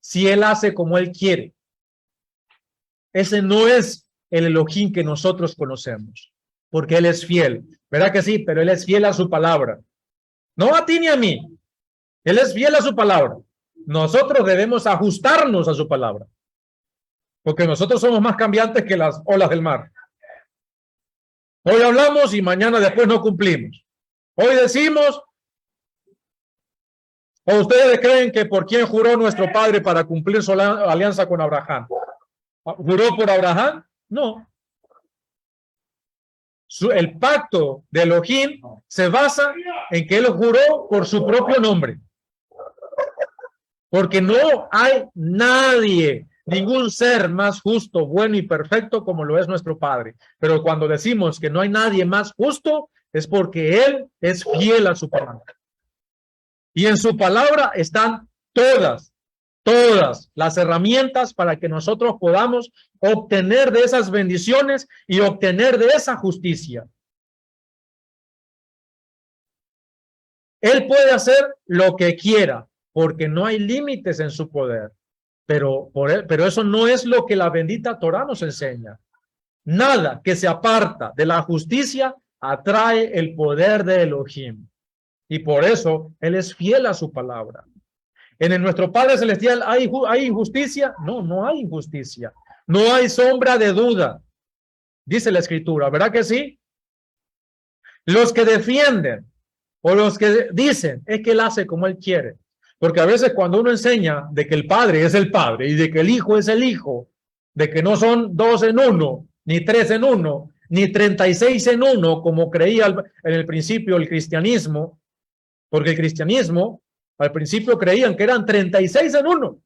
si él hace como él quiere. Ese no es el Elohim que nosotros conocemos, porque él es fiel. ¿Verdad que sí? Pero él es fiel a su palabra. No a ti ni a mí. Él es fiel a su palabra. Nosotros debemos ajustarnos a su palabra, porque nosotros somos más cambiantes que las olas del mar. Hoy hablamos y mañana después no cumplimos. Hoy decimos, ¿o ustedes creen que por quién juró nuestro padre para cumplir su alianza con Abraham? ¿Juró por Abraham? No. El pacto de Elohim se basa en que él juró por su propio nombre. Porque no hay nadie, ningún ser más justo, bueno y perfecto como lo es nuestro Padre. Pero cuando decimos que no hay nadie más justo, es porque Él es fiel a su palabra. Y en su palabra están todas las herramientas para que nosotros podamos obtener de esas bendiciones y obtener de esa justicia. Él puede hacer lo que quiera, porque no hay límites en su poder. Pero eso no es lo que la bendita Torá nos enseña. Nada que se aparta de la justicia atrae el poder de Elohim. Y por eso Él es fiel a su palabra. ¿En nuestro Padre Celestial hay injusticia? No, no hay injusticia. No hay sombra de duda. Dice la Escritura, ¿verdad que sí? Los que defienden o los que dicen es que Él hace como Él quiere. Porque a veces cuando uno enseña de que el Padre es el Padre y de que el Hijo es el Hijo, de que no son 2 en 1, ni 3 en 1, ni 36 en 1, como creía en el principio el cristianismo, porque el cristianismo al principio creían que eran 36 en 1.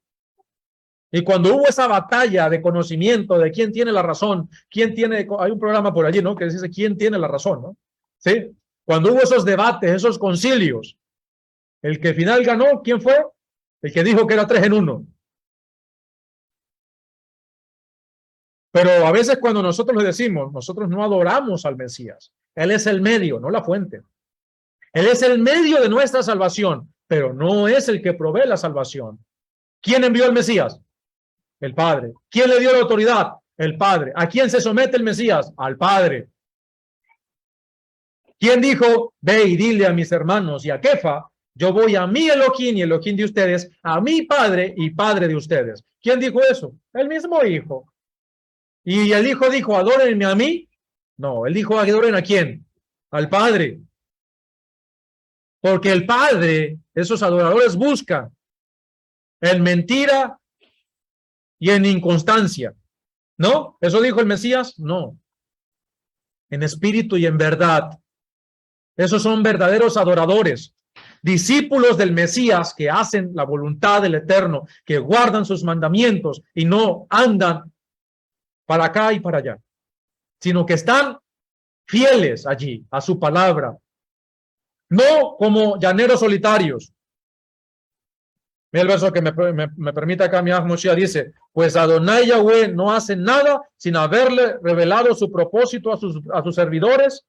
Y cuando hubo esa batalla de conocimiento de quién tiene la razón, hay un programa por allí, ¿no? Que dice quién tiene la razón, ¿no? ¿Sí? Cuando hubo esos debates, esos concilios, el que al final ganó, ¿quién fue? El que dijo que era 3 en 1. Pero a veces cuando nosotros le decimos, nosotros no adoramos al Mesías. Él es el medio, no la fuente. Él es el medio de nuestra salvación, pero no es el que provee la salvación. ¿Quién envió al Mesías? El Padre. ¿Quién le dio la autoridad? El Padre. ¿A quién se somete el Mesías? Al Padre. ¿Quién dijo, ve y dile a mis hermanos y a Kefa, yo voy a mi Elohim y Elohim de ustedes, a mi Padre y Padre de ustedes? ¿Quién dijo eso? El mismo Hijo. ¿Y el Hijo dijo, adórenme a mí? No, él dijo, adoren a quién? Al Padre. Porque el Padre, esos adoradores buscan en mentira y en inconstancia. ¿No? ¿Eso dijo el Mesías? No. En espíritu y en verdad. Esos son verdaderos adoradores, discípulos del Mesías que hacen la voluntad del Eterno, que guardan sus mandamientos y no andan para acá y para allá, sino que están fieles allí a su palabra, no como llaneros solitarios. Mira el verso que me permite acá mi Moshiach, dice, pues Adonai Yahweh no hace nada sin haberle revelado su propósito a sus servidores,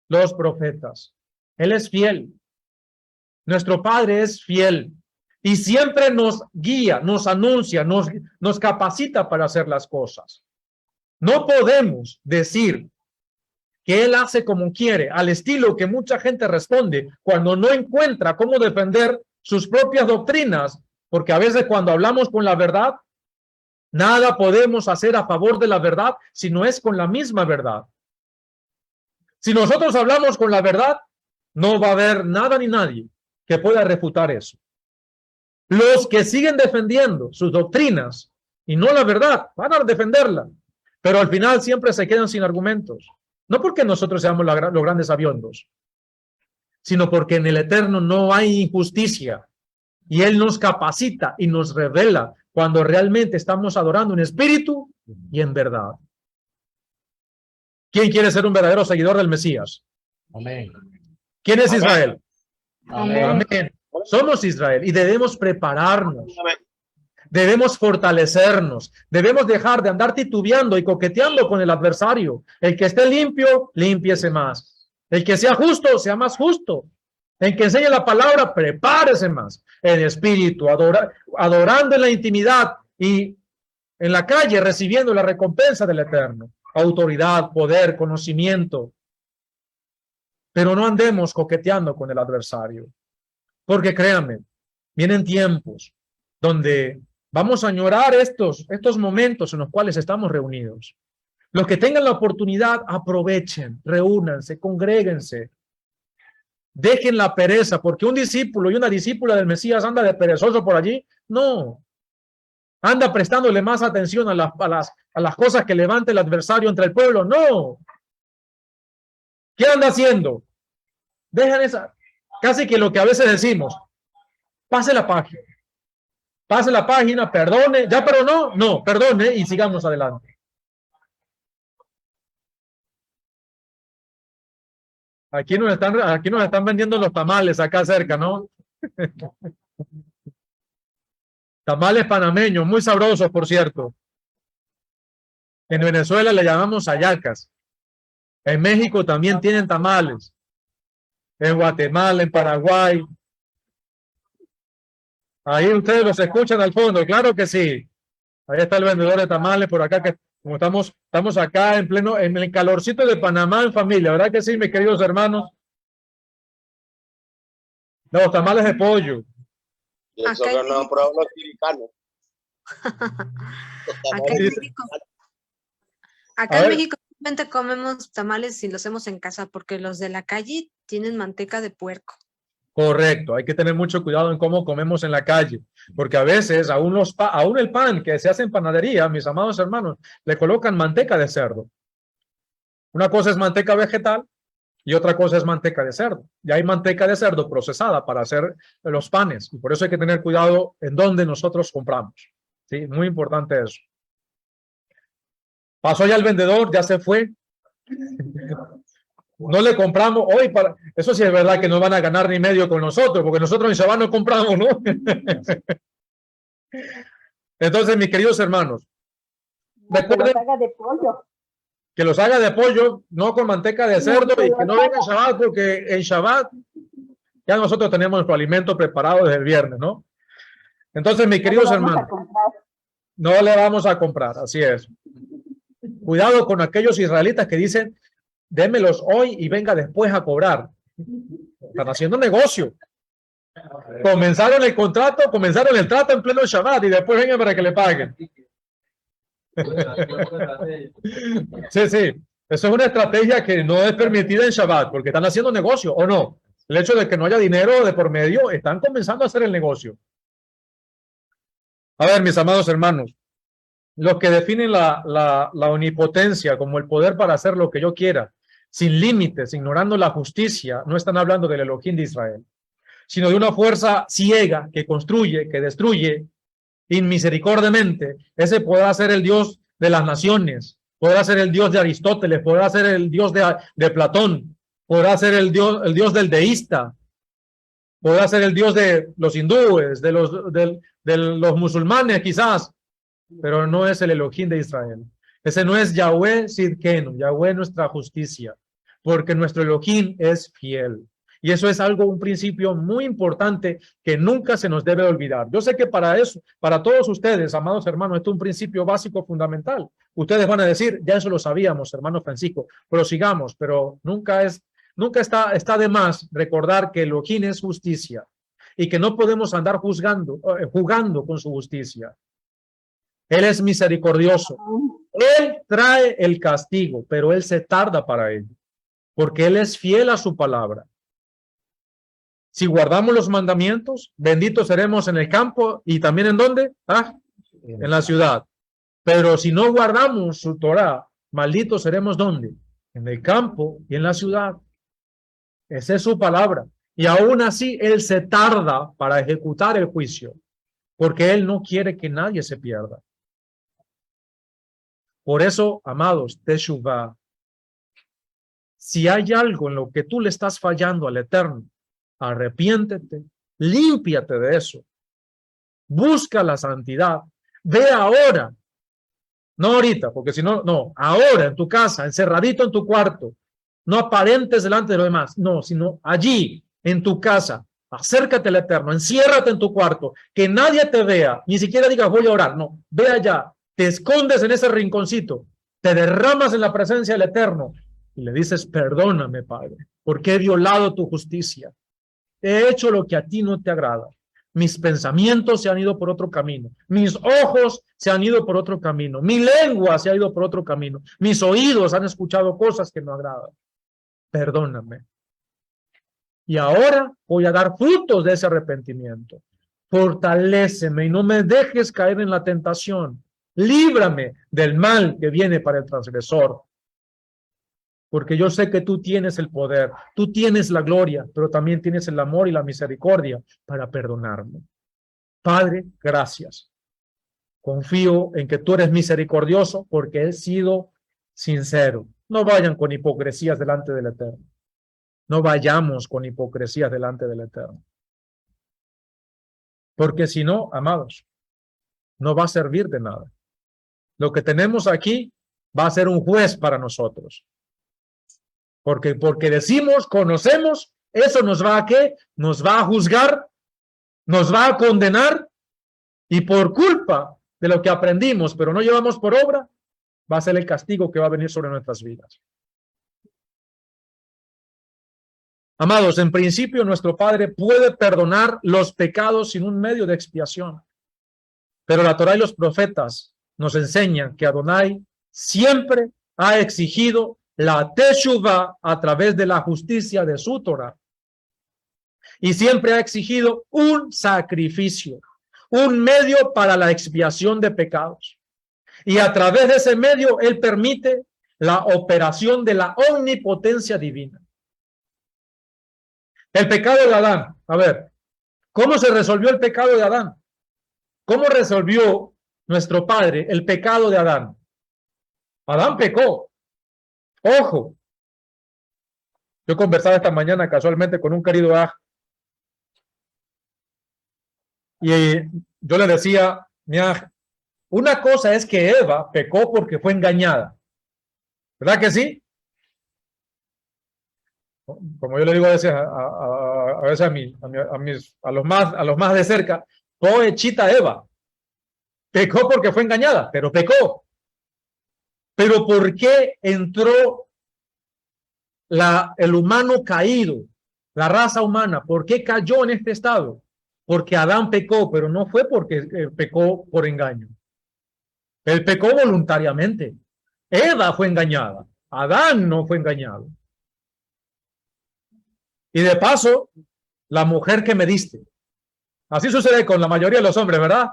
los profetas. Él es fiel. Nuestro Padre es fiel y siempre nos guía, nos anuncia, nos capacita para hacer las cosas. No podemos decir que Él hace como quiere, al estilo que mucha gente responde cuando no encuentra cómo defender sus propias doctrinas, porque a veces cuando hablamos con la verdad, nada podemos hacer a favor de la verdad si no es con la misma verdad. Si nosotros hablamos con la verdad, no va a haber nada ni nadie que pueda refutar eso. Los que siguen defendiendo sus doctrinas y no la verdad, van a defenderla, pero al final siempre se quedan sin argumentos. No porque nosotros seamos los grandes sabiondos, sino porque en el Eterno no hay injusticia y Él nos capacita y nos revela cuando realmente estamos adorando en espíritu y en verdad. ¿Quién quiere ser un verdadero seguidor del Mesías? Amén. ¿Quién es Israel? Amén. Amén. Somos Israel y debemos prepararnos. Amén. Debemos fortalecernos. Debemos dejar de andar titubeando y coqueteando con el adversario. El que esté limpio, límpiese más. El que sea justo, sea más justo. El que enseñe la palabra, prepárese más. En espíritu, adorando en la intimidad y en la calle, recibiendo la recompensa del Eterno. Autoridad, poder, conocimiento. Pero no andemos coqueteando con el adversario. Porque créanme, vienen tiempos donde vamos a añorar estos momentos en los cuales estamos reunidos. Los que tengan la oportunidad, aprovechen, reúnanse, congréguense. Dejen la pereza, porque un discípulo y una discípula del Mesías anda de perezoso por allí. No. Anda prestándole más atención a las cosas que levante el adversario entre el pueblo. No. ¿Qué anda haciendo? Dejan esa, casi que lo que a veces decimos, pase la página, perdone, ya pero no, perdone y sigamos adelante. Aquí nos están vendiendo los tamales acá cerca, ¿no? Tamales panameños, muy sabrosos, por cierto. En Venezuela le llamamos hallacas. En México también tienen tamales. En Guatemala, en Paraguay. Ahí ustedes los escuchan al fondo, claro que sí. Ahí está el vendedor de tamales por acá, que como estamos acá en el calorcito de Panamá en familia, ¿verdad que sí, mis queridos hermanos? Los tamales de pollo. Y eso que no han probado los chiricanos. Acá en México solamente comemos tamales si los hacemos en casa, porque los de la calle tienen manteca de puerco. Correcto, hay que tener mucho cuidado en cómo comemos en la calle, porque a veces aún el pan que se hace en panadería, mis amados hermanos, le colocan manteca de cerdo. Una cosa es manteca vegetal y otra cosa es manteca de cerdo. Y hay manteca de cerdo procesada para hacer los panes, y por eso hay que tener cuidado en dónde nosotros compramos. Sí, muy importante eso. Pasó ya el vendedor, ya se fue. No le compramos hoy para... Eso sí es verdad que no van a ganar ni medio con nosotros, porque nosotros en Shabbat no compramos, ¿no? Entonces, mis queridos hermanos, recuerden que los haga de pollo. Que los haga de pollo, no con manteca de cerdo, y que no venga en Shabbat, porque en Shabbat ya nosotros tenemos nuestro alimento preparado desde el viernes, ¿no? Entonces, mis queridos hermanos, no le vamos a comprar, así es. Cuidado con aquellos israelitas que dicen, démelos hoy y venga después a cobrar. Están haciendo negocio. Comenzaron el contrato, comenzaron el trato en pleno Shabbat y después vengan para que le paguen. Sí, sí. Eso es una estrategia que no es permitida en Shabbat porque están haciendo negocio, ¿o no? El hecho de que no haya dinero de por medio, están comenzando a hacer el negocio. A ver, mis amados hermanos, los que definen la omnipotencia como el poder para hacer lo que yo quiera, sin límites, ignorando la justicia, no están hablando del Elohim de Israel, sino de una fuerza ciega que construye, que destruye inmisericordiamente. Ese podrá ser el Dios de las naciones, podrá ser el Dios de Aristóteles, podrá ser el Dios de Platón, podrá ser el Dios del deísta, podrá ser el Dios de los hindúes, de los musulmanes quizás, pero no es el Elohim de Israel. Ese no es Yahweh Sidkenu, Yahweh nuestra justicia, porque nuestro Elohim es fiel. Y eso es algo, un principio muy importante que nunca se nos debe olvidar. Yo sé que para eso, para todos ustedes, amados hermanos, esto es un principio básico fundamental. Ustedes van a decir, ya eso lo sabíamos, hermano Francisco, pero sigamos, pero nunca está de más recordar que Elohim es justicia y que no podemos andar jugando con su justicia. Él es misericordioso. Él trae el castigo, pero Él se tarda para ello, porque Él es fiel a su palabra. Si guardamos los mandamientos, benditos seremos en el campo y también ¿en dónde? En la ciudad. Pero si no guardamos su Torah, malditos seremos ¿dónde? En el campo y en la ciudad. Esa es su palabra. Y aún así, Él se tarda para ejecutar el juicio, porque Él no quiere que nadie se pierda. Por eso, amados, Teshuvah, si hay algo en lo que tú le estás fallando al Eterno, arrepiéntete, límpiate de eso, busca la santidad, ve ahora, no ahorita, porque si no, no, ahora en tu casa, encerradito en tu cuarto, no aparentes delante de los demás, no, sino allí, en tu casa, acércate al Eterno, enciérrate en tu cuarto, que nadie te vea, ni siquiera digas voy a orar, no, ve allá, te escondes en ese rinconcito, te derramas en la presencia del Eterno y le dices, perdóname, Padre, porque he violado tu justicia. He hecho lo que a ti no te agrada. Mis pensamientos se han ido por otro camino. Mis ojos se han ido por otro camino. Mi lengua se ha ido por otro camino. Mis oídos han escuchado cosas que no agradan. Perdóname. Y ahora voy a dar frutos de ese arrepentimiento. Fortaléceme y no me dejes caer en la tentación. Líbrame del mal que viene para el transgresor. Porque yo sé que tú tienes el poder, tú tienes la gloria, pero también tienes el amor y la misericordia para perdonarme. Padre, gracias. Confío en que tú eres misericordioso porque he sido sincero. No vayan con hipocresías delante del Eterno. No vayamos con hipocresías delante del Eterno. Porque si no, amados, no va a servir de nada. Lo que tenemos aquí va a ser un juez para nosotros. Porque decimos, conocemos, eso nos va a ¿qué? Nos va a juzgar, nos va a condenar, y por culpa de lo que aprendimos, pero no llevamos por obra, va a ser el castigo que va a venir sobre nuestras vidas. Amados, en principio nuestro Padre puede perdonar los pecados sin un medio de expiación. Pero la Torá y los profetas nos enseñan que Adonai siempre ha exigido la Teshuvah a través de la justicia de su Torah. Y siempre ha exigido un sacrificio, un medio para la expiación de pecados. Y a través de ese medio, Él permite la operación de la omnipotencia divina. El pecado de Adán. A ver, ¿cómo se resolvió el pecado de Adán? ¿Cómo resolvió nuestro Padre el pecado de Adán? Adán pecó. Ojo, yo conversaba esta mañana casualmente con un querido aj y yo le decía, mi aj, una cosa es que Eva pecó porque fue engañada, ¿verdad que sí? Como yo le digo a veces a los más de cerca, poechita Eva, pecó porque fue engañada, pero pecó. Pero ¿por qué entró el humano caído, la raza humana? ¿Por qué cayó en este estado? Porque Adán pecó, pero no fue porque pecó por engaño. Él pecó voluntariamente. Eva fue engañada. Adán no fue engañado. Y de paso, la mujer que me diste. Así sucede con la mayoría de los hombres, ¿verdad?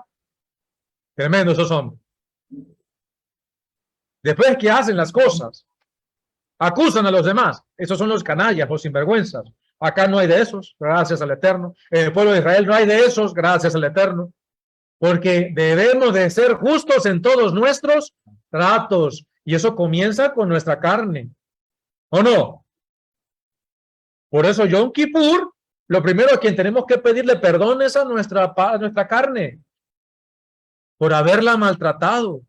Tremendos esos hombres. Después que hacen las cosas, acusan a los demás. Esos son los canallas, los sinvergüenzas. Acá no hay de esos, gracias al Eterno. En el pueblo de Israel no hay de esos, gracias al Eterno. Porque debemos de ser justos en todos nuestros tratos. Y eso comienza con nuestra carne. ¿O no? Por eso Yom Kippur, lo primero a quien tenemos que pedirle perdón es a nuestra carne. Por haberla maltratado.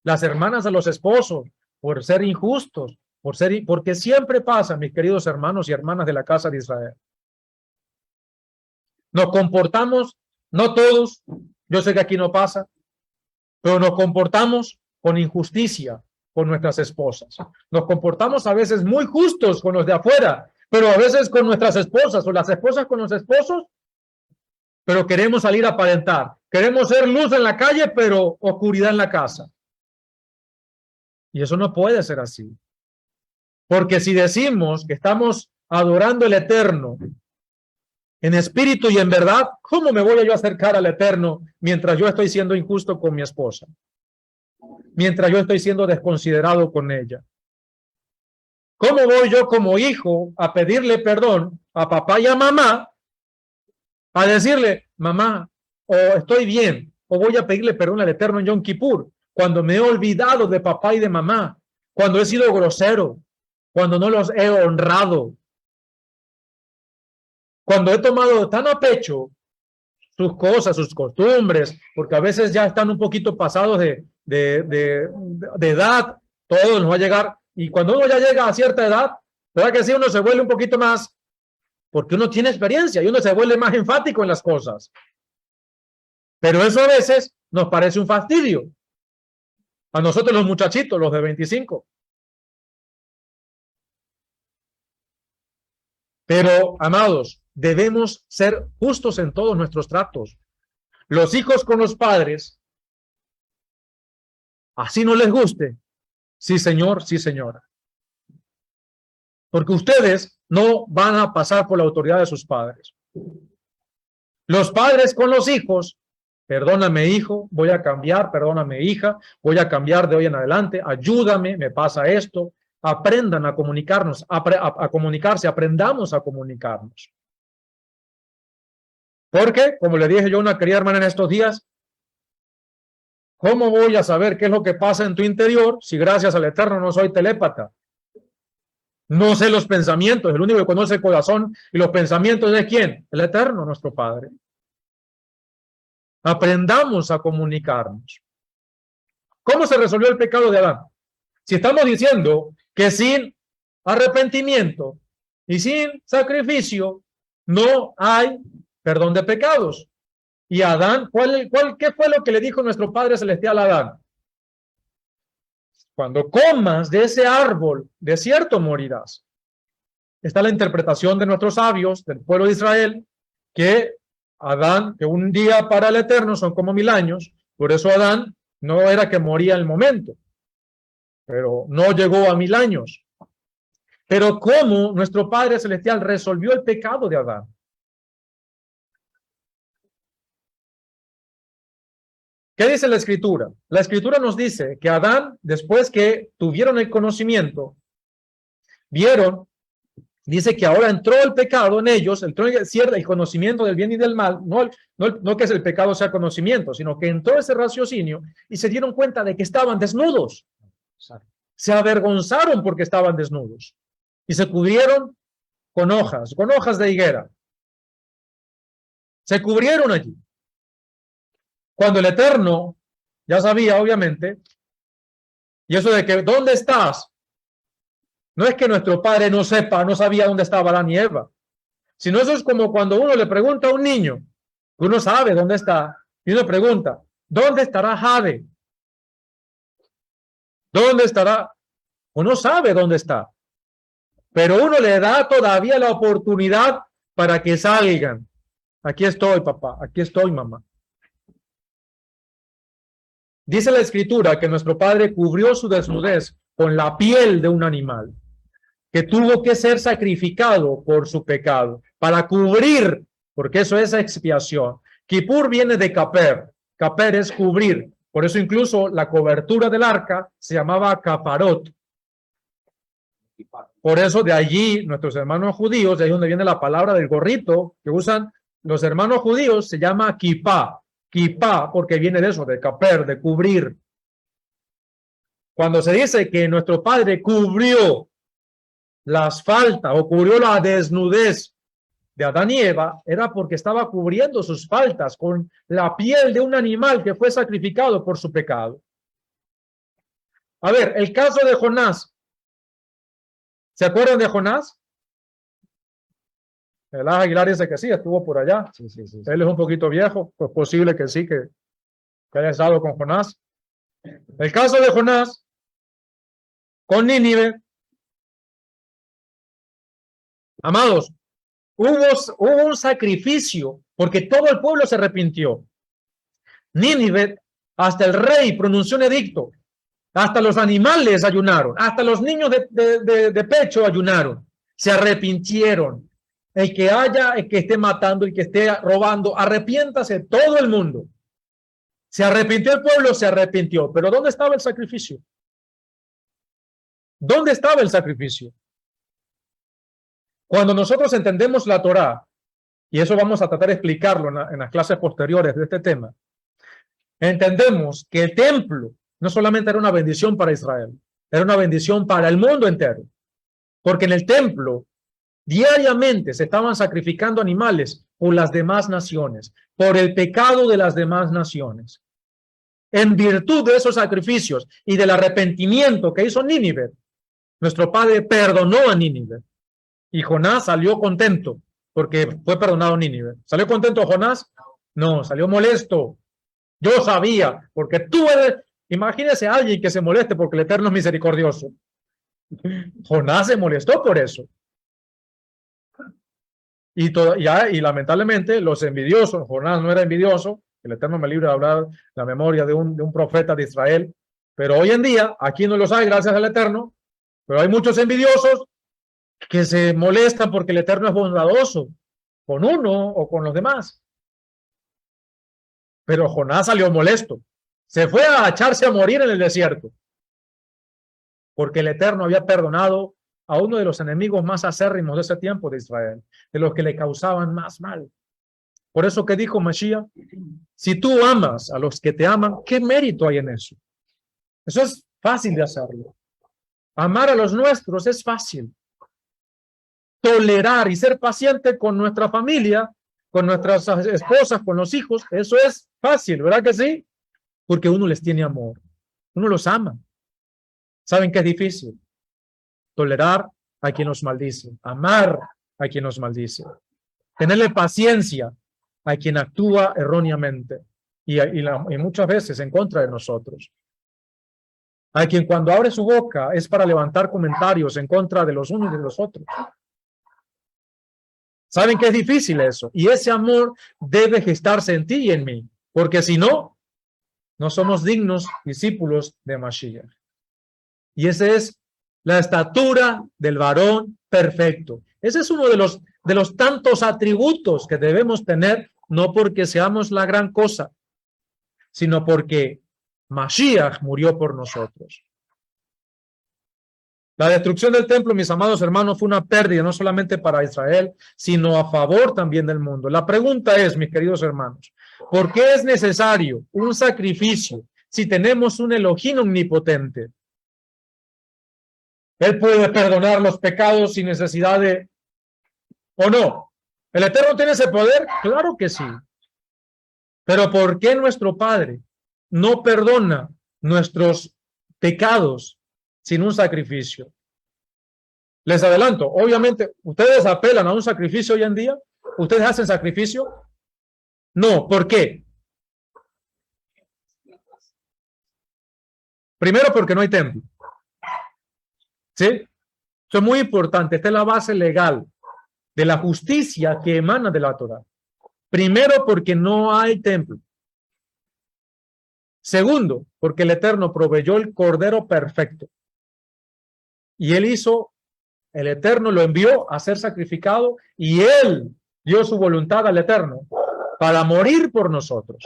Las hermanas a los esposos. Por ser injustos. Porque siempre pasa, mis queridos hermanos y hermanas de la casa de Israel. Nos comportamos, no todos, yo sé que aquí no pasa, pero nos comportamos con injusticia con nuestras esposas. Nos comportamos a veces muy justos con los de afuera, pero a veces con nuestras esposas o las esposas con los esposos, pero queremos salir a aparentar. Queremos ser luz en la calle, pero oscuridad en la casa. Y eso no puede ser así. Porque si decimos que estamos adorando al Eterno en espíritu y en verdad, ¿cómo me voy a yo acercar al Eterno mientras yo estoy siendo injusto con mi esposa? Mientras yo estoy siendo desconsiderado con ella. ¿Cómo voy yo como hijo a pedirle perdón a papá y a mamá? A decirle, mamá, o estoy bien, o voy a pedirle perdón al Eterno en Yom Kippur, cuando me he olvidado de papá y de mamá, cuando he sido grosero, cuando no los he honrado, cuando he tomado tan a pecho sus cosas, sus costumbres, porque a veces ya están un poquito pasados de edad, todo nos va a llegar, y cuando uno ya llega a cierta edad, ¿verdad que sí? Uno se vuelve un poquito más, porque uno tiene experiencia y uno se vuelve más enfático en las cosas. Pero eso a veces nos parece un fastidio. A nosotros los muchachitos, los de 25. Pero, amados, debemos ser justos en todos nuestros tratos. Los hijos con los padres, así no les guste. Sí, señor, sí, señora. Porque ustedes no van a pasar por la autoridad de sus padres. Los padres con los hijos, perdóname, hijo, voy a cambiar, perdóname, hija, voy a cambiar de hoy en adelante, ayúdame, me pasa esto. Aprendan a comunicarnos, a comunicarse, aprendamos a comunicarnos. Porque, como le dije yo a una querida hermana en estos días, ¿cómo voy a saber qué es lo que pasa en tu interior si gracias al Eterno no soy telépata? No sé los pensamientos, el único que conoce el corazón y los pensamientos de ¿quién? El Eterno, nuestro Padre. Aprendamos a comunicarnos. ¿Cómo se resolvió el pecado de Adán? Si estamos diciendo que sin arrepentimiento y sin sacrificio no hay perdón de pecados. Y Adán, ¿qué fue lo que le dijo nuestro Padre Celestial a Adán? Cuando comas de ese árbol, de cierto morirás. Está la interpretación de nuestros sabios, del pueblo de Israel, que Adán, que un día para el Eterno son como 1000 años, por eso Adán no era que moría al momento, pero no llegó a 1000 años. Pero ¿cómo nuestro Padre Celestial resolvió el pecado de Adán? ¿Qué dice la Escritura? La Escritura nos dice que Adán, después que tuvieron el conocimiento, vieron, dice que ahora entró el pecado en ellos, entró el conocimiento del bien y del mal, no que el pecado sea conocimiento, sino que entró ese raciocinio y se dieron cuenta de que estaban desnudos. Se avergonzaron porque estaban desnudos y se cubrieron con hojas de higuera. Se cubrieron allí. Cuando el Eterno ya sabía, obviamente, y eso de que ¿dónde estás? No es que nuestro padre no sabía dónde estaba Adán y Eva, sino eso es como cuando uno le pregunta a un niño, uno sabe dónde está, y uno pregunta, ¿dónde estará Jade? ¿Dónde estará? Uno sabe dónde está, pero uno le da todavía la oportunidad para que salgan. Aquí estoy, papá, aquí estoy, mamá. Dice la escritura que nuestro padre cubrió su desnudez con la piel de un animal que tuvo que ser sacrificado por su pecado para cubrir, porque eso es expiación. Kippur viene de kaper. Kaper es cubrir. Por eso incluso la cobertura del arca se llamaba kaparot. Por eso de allí nuestros hermanos judíos, de ahí donde viene la palabra del gorrito que usan los hermanos judíos, se llama kippah. Kippah porque viene de eso, de kaper, de cubrir. Cuando se dice que nuestro padre cubrió las faltas o cubrió la desnudez de Adán y Eva, era porque estaba cubriendo sus faltas con la piel de un animal que fue sacrificado por su pecado. A ver, el caso de Jonás. ¿Se acuerdan de Jonás? El Aguilar dice que sí, estuvo por allá. Sí. Él es un poquito viejo, pues posible que sí, que haya estado con Jonás. El caso de Jonás con Nínive. Amados, hubo un sacrificio porque todo el pueblo se arrepintió. Nínive, hasta el rey pronunció un edicto, hasta los animales ayunaron, hasta los niños de pecho ayunaron, se arrepintieron. El que esté matando, el que esté robando, arrepiéntase todo el mundo. Se arrepintió el pueblo, se arrepintió. Pero ¿dónde estaba el sacrificio? ¿Dónde estaba el sacrificio? Cuando nosotros entendemos la Torá, y eso vamos a tratar de explicarlo en las clases posteriores de este tema, entendemos que el templo no solamente era una bendición para Israel, era una bendición para el mundo entero. Porque en el templo diariamente se estaban sacrificando animales por las demás naciones, por el pecado de las demás naciones. En virtud de esos sacrificios y del arrepentimiento que hizo Nínive, nuestro padre perdonó a Nínive. Y Jonás salió contento porque fue perdonado Nínive. ¿Salió contento Jonás? No, salió molesto. Yo sabía, porque tú eres... Imagínese a alguien que se moleste porque el Eterno es misericordioso. Jonás se molestó por eso. Y lamentablemente los envidiosos, Jonás no era envidioso, el Eterno me libre de hablar la memoria de un profeta de Israel, pero hoy en día, aquí no los hay gracias al Eterno, pero hay muchos envidiosos que se molestan porque el Eterno es bondadoso con uno o con los demás. Pero Jonás salió molesto, se fue a echarse a morir en el desierto, porque el Eterno había perdonado a uno de los enemigos más acérrimos de ese tiempo de Israel, de los que le causaban más mal. Por eso que dijo Mashiach, si tú amas a los que te aman, ¿qué mérito hay en eso? Eso es fácil de hacerlo. Amar a los nuestros es fácil. Tolerar y ser paciente con nuestra familia, con nuestras esposas, con los hijos, eso es fácil, ¿verdad que sí? Porque uno les tiene amor, uno los ama. ¿Saben qué es difícil? Tolerar a quien nos maldice, amar a quien nos maldice, tenerle paciencia a quien actúa erróneamente y muchas veces en contra de nosotros. A quien cuando abre su boca es para levantar comentarios en contra de los unos y de los otros. ¿Saben que es difícil eso? Y ese amor debe gestarse en ti y en mí, porque si no, no somos dignos discípulos de Mashiach. Y ese es la estatura del varón perfecto. Ese es uno de los tantos atributos que debemos tener, no porque seamos la gran cosa, sino porque Mashiach murió por nosotros. La destrucción del templo, mis amados hermanos, fue una pérdida no solamente para Israel, sino a favor también del mundo. La pregunta es, mis queridos hermanos, ¿por qué es necesario un sacrificio si tenemos un Elohim omnipotente? Él puede perdonar los pecados sin necesidad de... ¿O no? ¿El Eterno tiene ese poder? Claro que sí. Pero ¿por qué nuestro Padre no perdona nuestros pecados sin un sacrificio? Les adelanto, obviamente, ¿ustedes apelan a un sacrificio hoy en día? ¿Ustedes hacen sacrificio? No, ¿por qué? Primero, porque no hay templo. ¿Sí? Eso es muy importante. Esta es la base legal de la justicia que emana de la Torá. Primero, porque no hay templo. Segundo, porque el Eterno proveyó el Cordero perfecto. Y Él hizo, el Eterno lo envió a ser sacrificado y Él dio su voluntad al Eterno para morir por nosotros.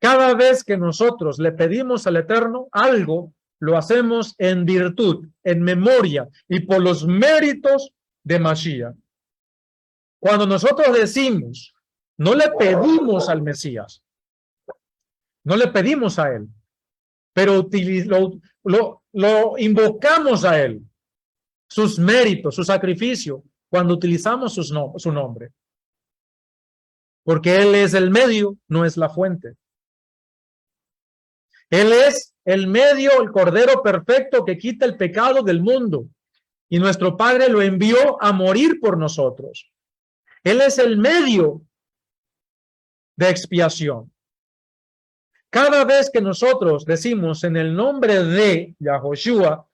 Cada vez que nosotros le pedimos al Eterno algo, lo hacemos en virtud, en memoria y por los méritos de Mashiach. Cuando nosotros decimos, no le pedimos al Mesías, no le pedimos a Él, pero lo invocamos a Él, sus méritos, su sacrificio, cuando utilizamos su nombre. Porque Él es el medio, no es la fuente. Él es el medio, el Cordero perfecto que quita el pecado del mundo. Y nuestro Padre lo envió a morir por nosotros. Él es el medio de expiación. Cada vez que nosotros decimos en el nombre de Yahoshua,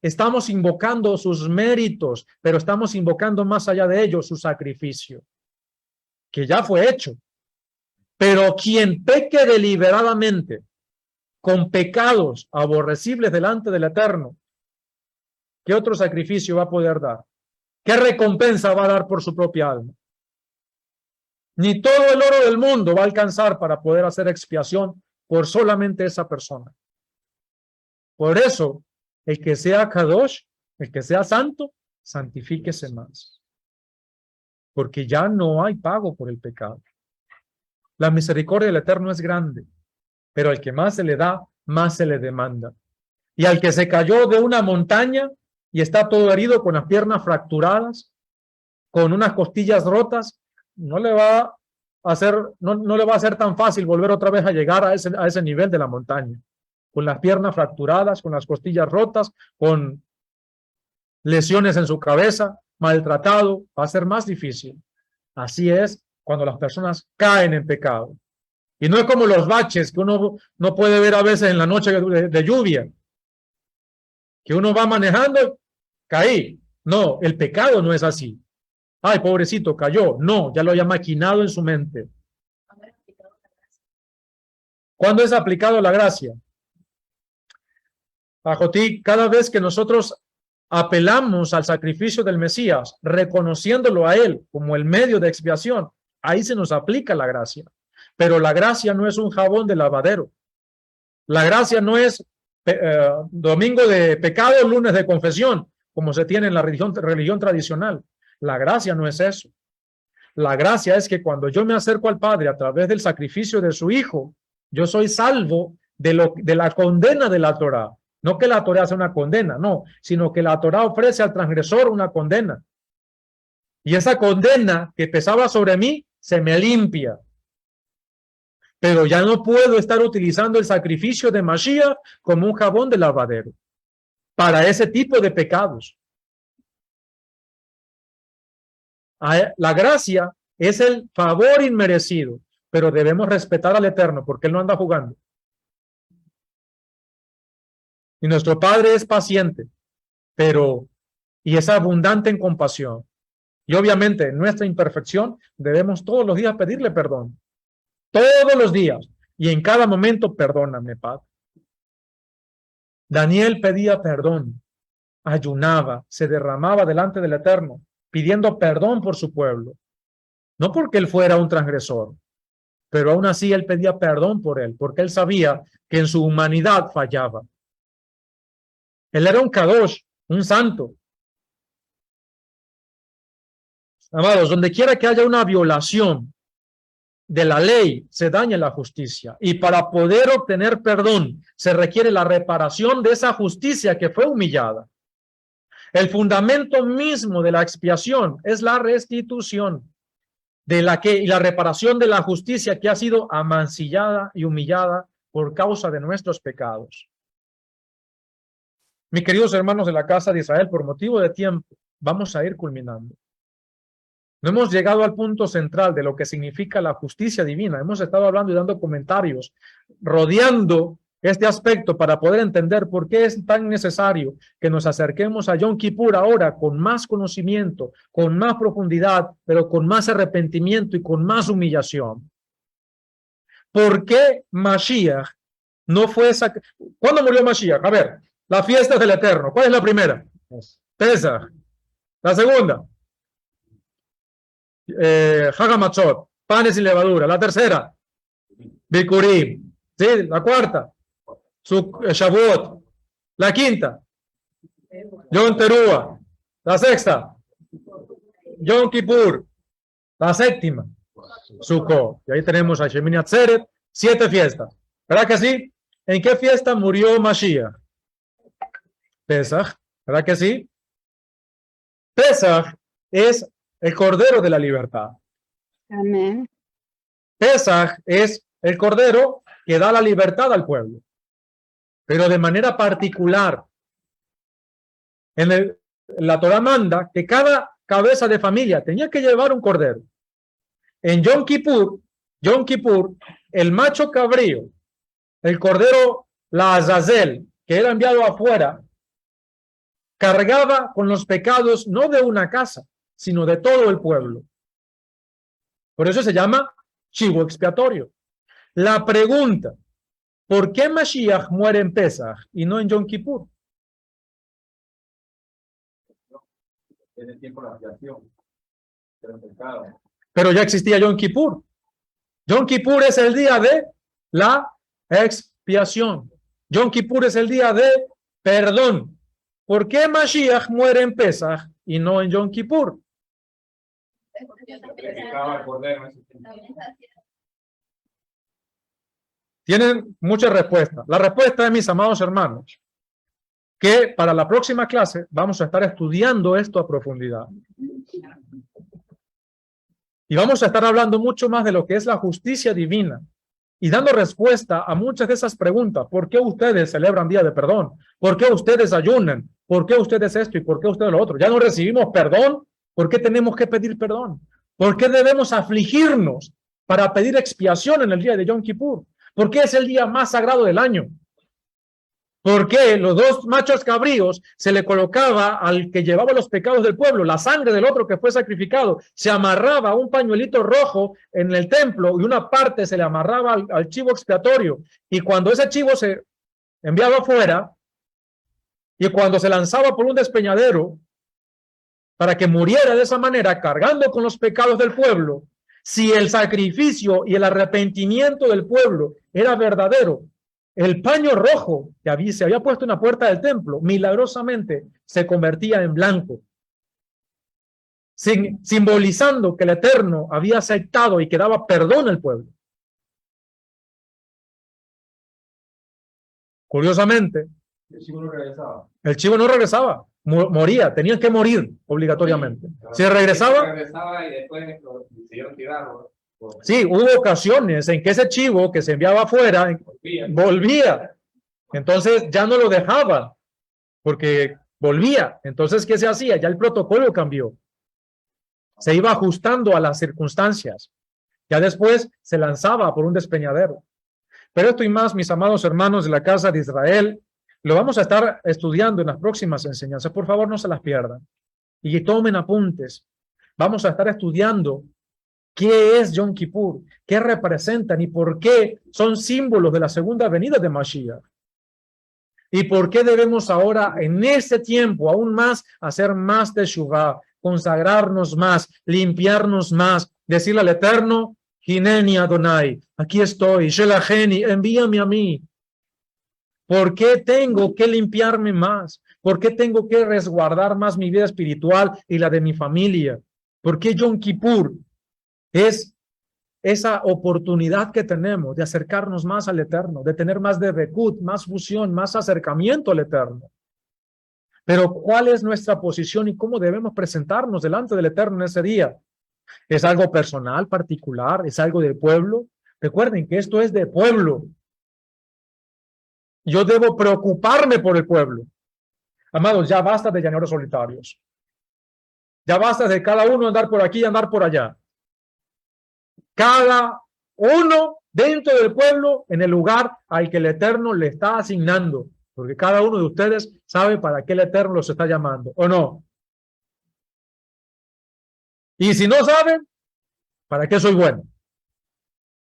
estamos invocando sus méritos, pero estamos invocando más allá de ello su sacrificio, que ya fue hecho. Pero quien peque deliberadamente con pecados aborrecibles delante del Eterno, ¿qué otro sacrificio va a poder dar? ¿Qué recompensa va a dar por su propia alma? Ni todo el oro del mundo va a alcanzar para poder hacer expiación por solamente esa persona. Por eso, el que sea Kadosh, el que sea santo, santifíquese más. Porque ya no hay pago por el pecado. La misericordia del Eterno es grande, pero al que más se le da, más se le demanda. Y al que se cayó de una montaña y está todo herido con las piernas fracturadas, con unas costillas rotas, no le va a hacer tan fácil volver otra vez a llegar a ese nivel de la montaña. Con las piernas fracturadas, con las costillas rotas, con lesiones en su cabeza, maltratado, va a ser más difícil. Así es cuando las personas caen en pecado. Y no es como los baches que uno no puede ver a veces en la noche de lluvia, que uno va manejando, caí. No, el pecado no es así. Ay, pobrecito, cayó. No, ya lo haya maquinado en su mente. ¿Cuándo es aplicado la gracia? Bajo ti, cada vez que nosotros apelamos al sacrificio del Mesías, reconociéndolo a Él como el medio de expiación, ahí se nos aplica la gracia. Pero la gracia no es un jabón de lavadero. La gracia no es domingo de pecado, lunes de confesión, como se tiene en la religión tradicional. La gracia no es eso. La gracia es que cuando yo me acerco al Padre a través del sacrificio de su Hijo, yo soy salvo de la condena de la Torá. No que la Torá sea una condena, no, sino que la Torá ofrece al transgresor una condena. Y esa condena que pesaba sobre mí se me limpia. Pero ya no puedo estar utilizando el sacrificio de Mashiach como un jabón de lavadero para ese tipo de pecados. La gracia es el favor inmerecido, pero debemos respetar al Eterno porque Él no anda jugando. Y nuestro Padre es paciente, y es abundante en compasión. Y obviamente en nuestra imperfección debemos todos los días pedirle perdón. Todos los días. Y en cada momento, perdóname, Padre. Daniel pedía perdón, ayunaba, se derramaba delante del Eterno, pidiendo perdón por su pueblo. No porque él fuera un transgresor, pero aún así él pedía perdón por él, porque él sabía que en su humanidad fallaba. Él era un kadosh, un santo. Amados, donde quiera que haya una violación de la ley, se daña la justicia. Y para poder obtener perdón, se requiere la reparación de esa justicia que fue humillada. El fundamento mismo de la expiación es la restitución y la reparación de la justicia que ha sido amancillada y humillada por causa de nuestros pecados. Mis queridos hermanos de la casa de Israel, por motivo de tiempo, vamos a ir culminando. No hemos llegado al punto central de lo que significa la justicia divina. Hemos estado hablando y dando comentarios, rodeando este aspecto para poder entender por qué es tan necesario que nos acerquemos a Yom Kippur ahora con más conocimiento, con más profundidad, pero con más arrepentimiento y con más humillación. ¿Por qué Mashiach no fue ¿Cuándo murió Mashiach? A ver, la fiesta del Eterno. ¿Cuál es la primera? Pesach. La segunda, Hag HaMatzot, panes sin levadura. La tercera, Bikurim. ¿Sí? La cuarta, Shavuot. La quinta, Yom Teruah. La sexta, Yom Kippur. La séptima, Sukkot. Y ahí tenemos a Shemini Atzeret, 7 fiestas. ¿Verdad que sí? ¿En qué fiesta murió Mashiach? Pesach. ¿Verdad que sí? Pesach es el Cordero de la Libertad. Amén. Pesach es el Cordero que da la libertad al pueblo. Pero de manera particular, la Torah manda que cada cabeza de familia tenía que llevar un cordero. En Yom Kippur, el macho cabrío, el cordero, la Azazel, que era enviado afuera, cargaba con los pecados no de una casa, sino de todo el pueblo. Por eso se llama chivo expiatorio. La pregunta, ¿por qué Mashiach muere en Pesach y no en Yom Kippur? Pero ya existía Yom Kippur. Yom Kippur es el día de la expiación. Yom Kippur es el día de perdón. ¿Por qué Mashiach muere en Pesach y no en Yom Kippur? Tienen muchas respuestas. La respuesta de mis amados hermanos, que para la próxima clase vamos a estar estudiando esto a profundidad. Y vamos a estar hablando mucho más de lo que es la justicia divina y dando respuesta a muchas de esas preguntas. ¿Por qué ustedes celebran día de perdón? ¿Por qué ustedes ayunan? ¿Por qué ustedes esto y por qué ustedes lo otro? ¿Ya no recibimos perdón? ¿Por qué tenemos que pedir perdón? ¿Por qué debemos afligirnos para pedir expiación en el día de Yom Kippur? ¿Por qué es el día más sagrado del año? ¿Por qué los dos machos cabríos se le colocaba al que llevaba los pecados del pueblo, la sangre del otro que fue sacrificado, se amarraba un pañuelito rojo en el templo y una parte se le amarraba al chivo expiatorio? Y cuando ese chivo se enviaba afuera y cuando se lanzaba por un despeñadero para que muriera de esa manera, cargando con los pecados del pueblo, si el sacrificio y el arrepentimiento del pueblo era verdadero, el paño rojo que se había puesto en la puerta del templo, milagrosamente se convertía en blanco, simbolizando que el Eterno había aceptado y que daba perdón al pueblo. Curiosamente, el chivo no regresaba, moría, tenían que morir obligatoriamente. Si regresaba y después lo decidieron tirarlo. Sí, hubo ocasiones en que ese chivo que se enviaba afuera volvía. Entonces ya no lo dejaban porque volvía. Entonces, ¿qué se hacía? Ya el protocolo cambió. Se iba ajustando a las circunstancias. Ya después se lanzaba por un despeñadero. Pero esto y más, mis amados hermanos de la casa de Israel, lo vamos a estar estudiando en las próximas enseñanzas. Por favor, no se las pierdan. Y tomen apuntes. Vamos a estar estudiando ¿qué es Yom Kippur? ¿Qué representan y por qué son símbolos de la segunda venida de Mashiach? ¿Y por qué debemos ahora, en este tiempo, aún más, hacer más teshuvah, consagrarnos más, limpiarnos más, decirle al Eterno, Hineni Adonai, aquí estoy, Shelacheni, envíame a mí. ¿Por qué tengo que limpiarme más? ¿Por qué tengo que resguardar más mi vida espiritual y la de mi familia? ¿Por qué Yom Kippur es esa oportunidad que tenemos de acercarnos más al Eterno, de tener más de Bekut, más fusión, más acercamiento al Eterno? Pero ¿cuál es nuestra posición y cómo debemos presentarnos delante del Eterno en ese día? ¿Es algo personal, particular? ¿Es algo del pueblo? Recuerden que esto es de pueblo. Yo debo preocuparme por el pueblo. Amados, ya basta de llaneros solitarios. Ya basta de cada uno andar por aquí y andar por allá. Cada uno dentro del pueblo, en el lugar al que el Eterno le está asignando, porque cada uno de ustedes sabe para qué el Eterno los está llamando, ¿o no? Y si no saben, ¿para qué soy bueno?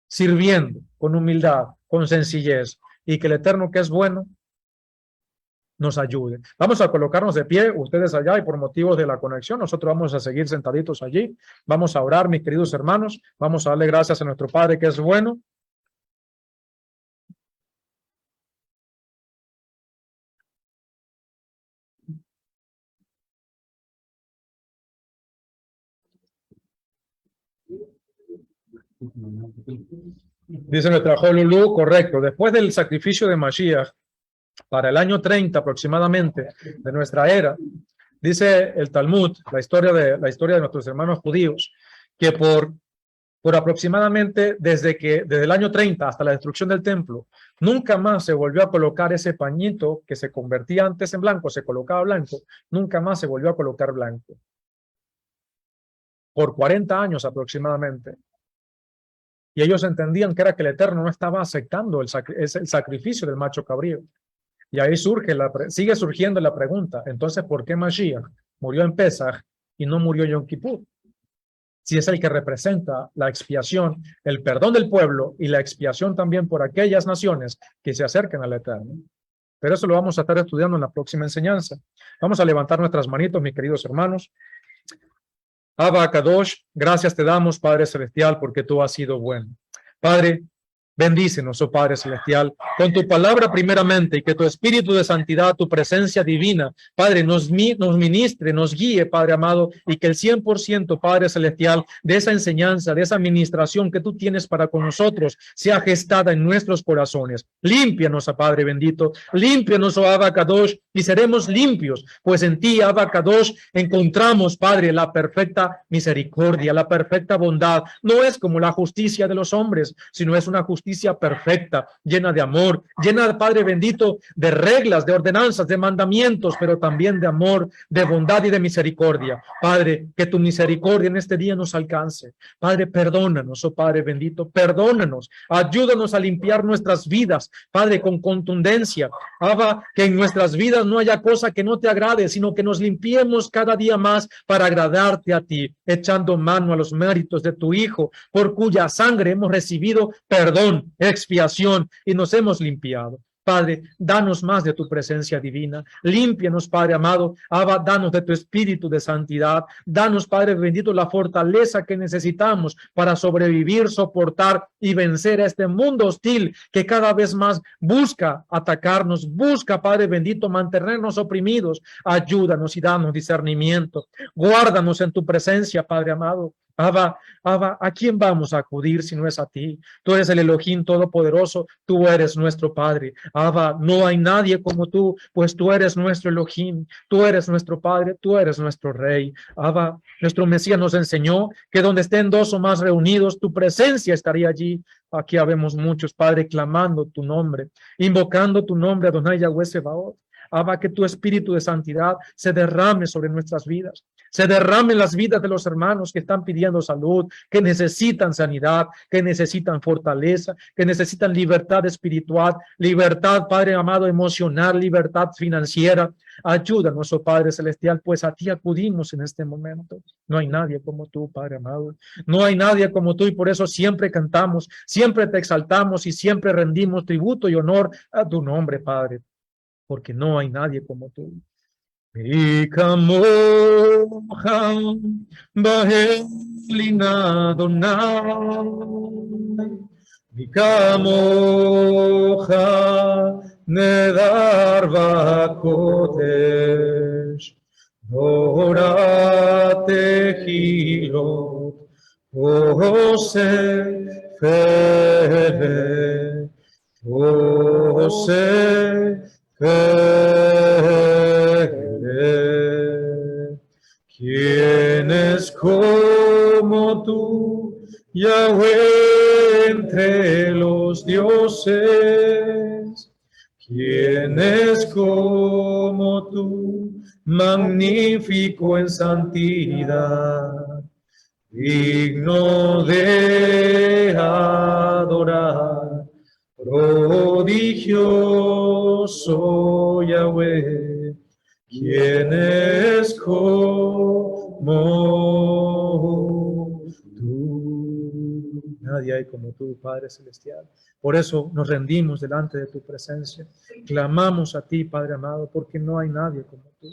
Sirviendo con humildad, con sencillez, y que el Eterno, que es bueno, nos ayude. Vamos a colocarnos de pie, ustedes allá, y por motivos de la conexión, nosotros vamos a seguir sentaditos allí. Vamos a orar, mis queridos hermanos. Vamos a darle gracias a nuestro Padre, que es bueno. Dice nuestra Jolulú, correcto. Después del sacrificio de Mashiach, para el año 30 aproximadamente de nuestra era, dice el Talmud, la historia de nuestros hermanos judíos, que por aproximadamente desde el año 30 hasta la destrucción del templo, nunca más se volvió a colocar ese pañito que se convertía antes en blanco, se colocaba blanco, nunca más se volvió a colocar blanco. Por 40 años aproximadamente. Y ellos entendían que era que el Eterno no estaba aceptando el sacrificio del macho cabrío. Y ahí sigue surgiendo la pregunta, entonces, ¿por qué Mashiach murió en Pesach y no murió en Yom Kippur? Si es el que representa la expiación, el perdón del pueblo y la expiación también por aquellas naciones que se acercan al Eterno. Pero eso lo vamos a estar estudiando en la próxima enseñanza. Vamos a levantar nuestras manitos, mis queridos hermanos. Abba Kadosh, gracias te damos, Padre Celestial, porque tú has sido bueno. Padre, bendícenos, oh Padre Celestial, con tu palabra primeramente, y que tu espíritu de santidad, tu presencia divina, Padre, nos ministre, nos guíe, Padre amado, y que el 100%, Padre Celestial, de esa enseñanza, de esa administración que tú tienes para con nosotros, sea gestada en nuestros corazones. Límpianos, oh Padre bendito, límpianos, oh Abba Kadosh, y seremos limpios, pues en ti, Abba Kadosh, encontramos, Padre, la perfecta misericordia, la perfecta bondad. No es como la justicia de los hombres, sino es una justicia perfecta, llena de amor, llena, Padre bendito, de reglas, de ordenanzas, de mandamientos, pero también de amor, de bondad y de misericordia. Padre, que tu misericordia en este día nos alcance. Padre, perdónanos, oh Padre bendito, perdónanos, ayúdanos a limpiar nuestras vidas, Padre, con contundencia. Abba, que en nuestras vidas no haya cosa que no te agrade, sino que nos limpiemos cada día más para agradarte a ti, echando mano a los méritos de tu Hijo, por cuya sangre hemos recibido perdón, expiación, y nos hemos limpiado. Padre, danos más de tu presencia divina, límpianos, Padre amado, Abba, danos de tu espíritu de santidad, danos, Padre bendito, la fortaleza que necesitamos para sobrevivir, soportar y vencer a este mundo hostil que cada vez más busca atacarnos, busca, Padre bendito, mantenernos oprimidos. Ayúdanos y danos discernimiento, guárdanos en tu presencia, Padre amado. Abba, ¿a quién vamos a acudir si no es a ti? Tú eres el Elohim Todopoderoso, tú eres nuestro Padre. Abba, no hay nadie como tú, pues tú eres nuestro Elohim, tú eres nuestro Padre, tú eres nuestro Rey. Abba, nuestro Mesías nos enseñó que donde estén dos o más reunidos, tu presencia estaría allí. Aquí habemos muchos, Padre, clamando tu nombre, invocando tu nombre, Adonai Yahweh Sebaot. Abba, que tu espíritu de santidad se derrame sobre nuestras vidas, se derrame en las vidas de los hermanos que están pidiendo salud, que necesitan sanidad, que necesitan fortaleza, que necesitan libertad espiritual, libertad, Padre amado, emocional, libertad financiera. Ayúdanos, oh Padre Celestial, pues a ti acudimos en este momento. No hay nadie como tú, Padre amado. No hay nadie como tú, y por eso siempre cantamos, siempre te exaltamos y siempre rendimos tributo y honor a tu nombre, Padre, porque no hay nadie como tú. Mi kamocha ba'elina Adonai, mi kamocha nedar ba'kodesh, Dora tehilot Oseh fele, Oseh ¿Quién es como tú, Yahweh, entre los dioses? ¿Quién es como tú, magnífico en santidad, digno de adorar, prodigioso Yahweh, ¿quién es como tú? Nadie hay como tú, Padre Celestial. Por eso nos rendimos delante de tu presencia. Clamamos a ti, Padre amado, porque no hay nadie como tú.